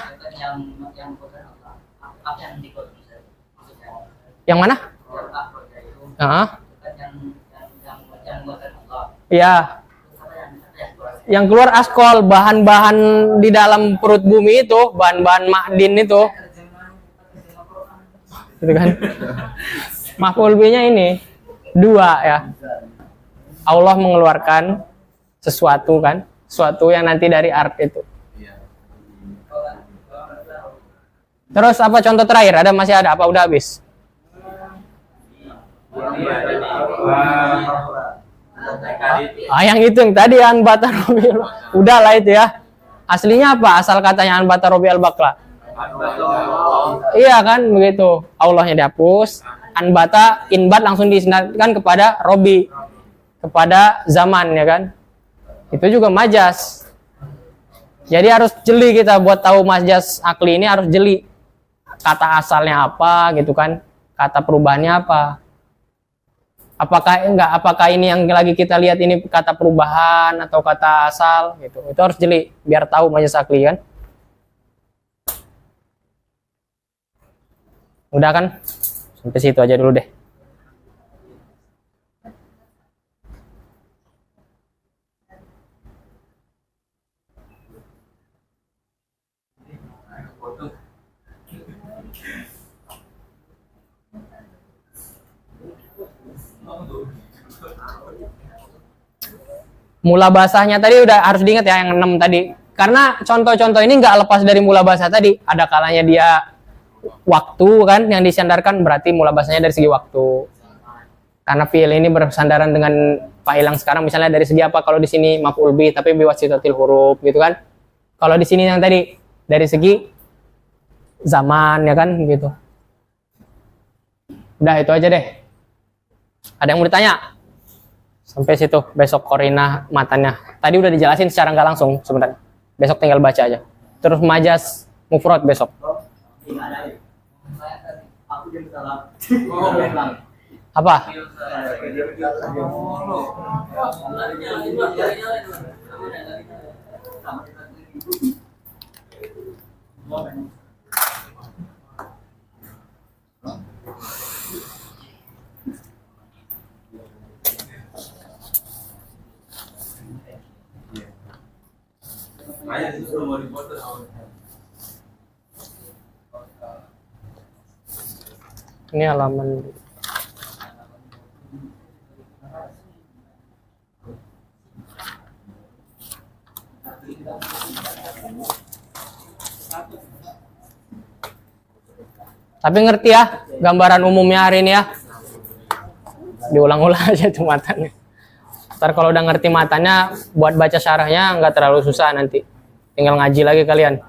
Yang mana? Iya. Yang keluar askol, bahan-bahan di dalam perut bumi itu, bahan-bahan ma'din itu. Gitu kan? Maf'ul bi-nya ini dua ya. Allah mengeluarkan sesuatu kan, sesuatu yang nanti dari art itu. Terus apa contoh terakhir? Masih ada apa udah habis? Yang itu yang tadi Anbata Robial. Udahlah itu ya. Aslinya apa? Asal katanya Anbata Robial Bakla. Iya kan begitu. Allahnya dihapus. Anbata inbat langsung diisnadkan kepada Robi, kepada zaman ya kan. Itu juga majas. Jadi harus jeli kita buat tahu majas akli ini, harus jeli. Kata asalnya apa gitu kan. Kata perubahannya apa. Apakah ini yang lagi kita lihat ini kata perubahan atau kata asal gitu. Itu harus jeli biar tahu majas akli kan. Udah kan? Sampai situ aja dulu deh. Mula basahnya tadi udah harus diingat ya yang 6 tadi. Karena contoh-contoh ini nggak lepas dari mula basah tadi. Ada kalanya dia waktu kan yang disandarkan, berarti mula basahnya dari segi waktu. Karena fi'il ini bersandaran dengan fa'il yang sekarang, misalnya dari segi apa? Kalau di sini maf'ul bi tapi biwasitatil huruf gitu kan. Kalau di sini yang tadi dari segi zaman ya kan gitu. Udah itu aja deh. Ada yang mau ditanya? Sampai situ, besok korinah matanya. Tadi udah dijelasin secara nggak langsung sebenarnya. Besok tinggal baca aja. Terus majas mufrad besok. Apa? Ini halaman tapi ngerti ya gambaran umumnya hari ini ya. Diulang-ulang aja tuh matanya. Ntar kalau udah ngerti matanya, buat baca syarahnya nggak terlalu susah nanti. Tinggal ngaji lagi kalian.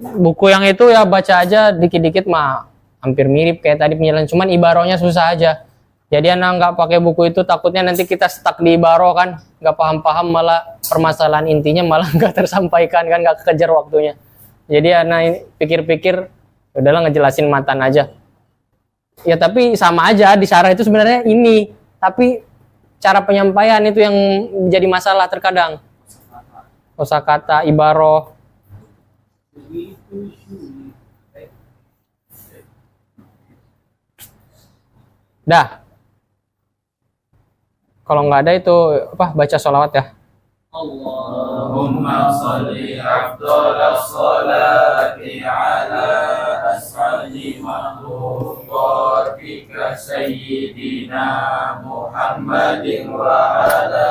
Buku yang itu ya baca aja dikit-dikit mah hampir mirip kayak tadi penjelasan, cuman ibarohnya susah aja. Jadi anak nggak pakai buku itu takutnya nanti kita stuck di ibaro kan, nggak paham-paham, malah permasalahan intinya malah nggak tersampaikan kan, nggak kejar waktunya. Jadi anak pikir-pikir udahlah ngejelasin matan aja. Ya tapi sama aja di syarah itu sebenarnya ini, tapi cara penyampaian itu yang menjadi masalah terkadang. Kosakata, ibaro. Dah. Kalau nggak ada itu apa, baca sholawat ya. Allahumma salli afdalas salati ala as'ali makhluqatika sayyidina Muhammadin wa ala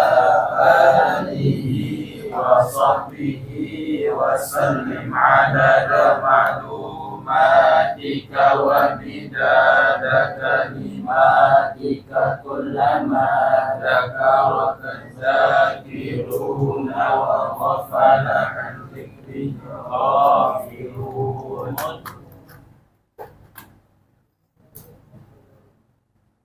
alihi wa sahbihi wa sallim adada ma'lumatika wa midada kalimatika kullama dzakaraka dzakiruna wa ghafala an dzikrika ghafilun.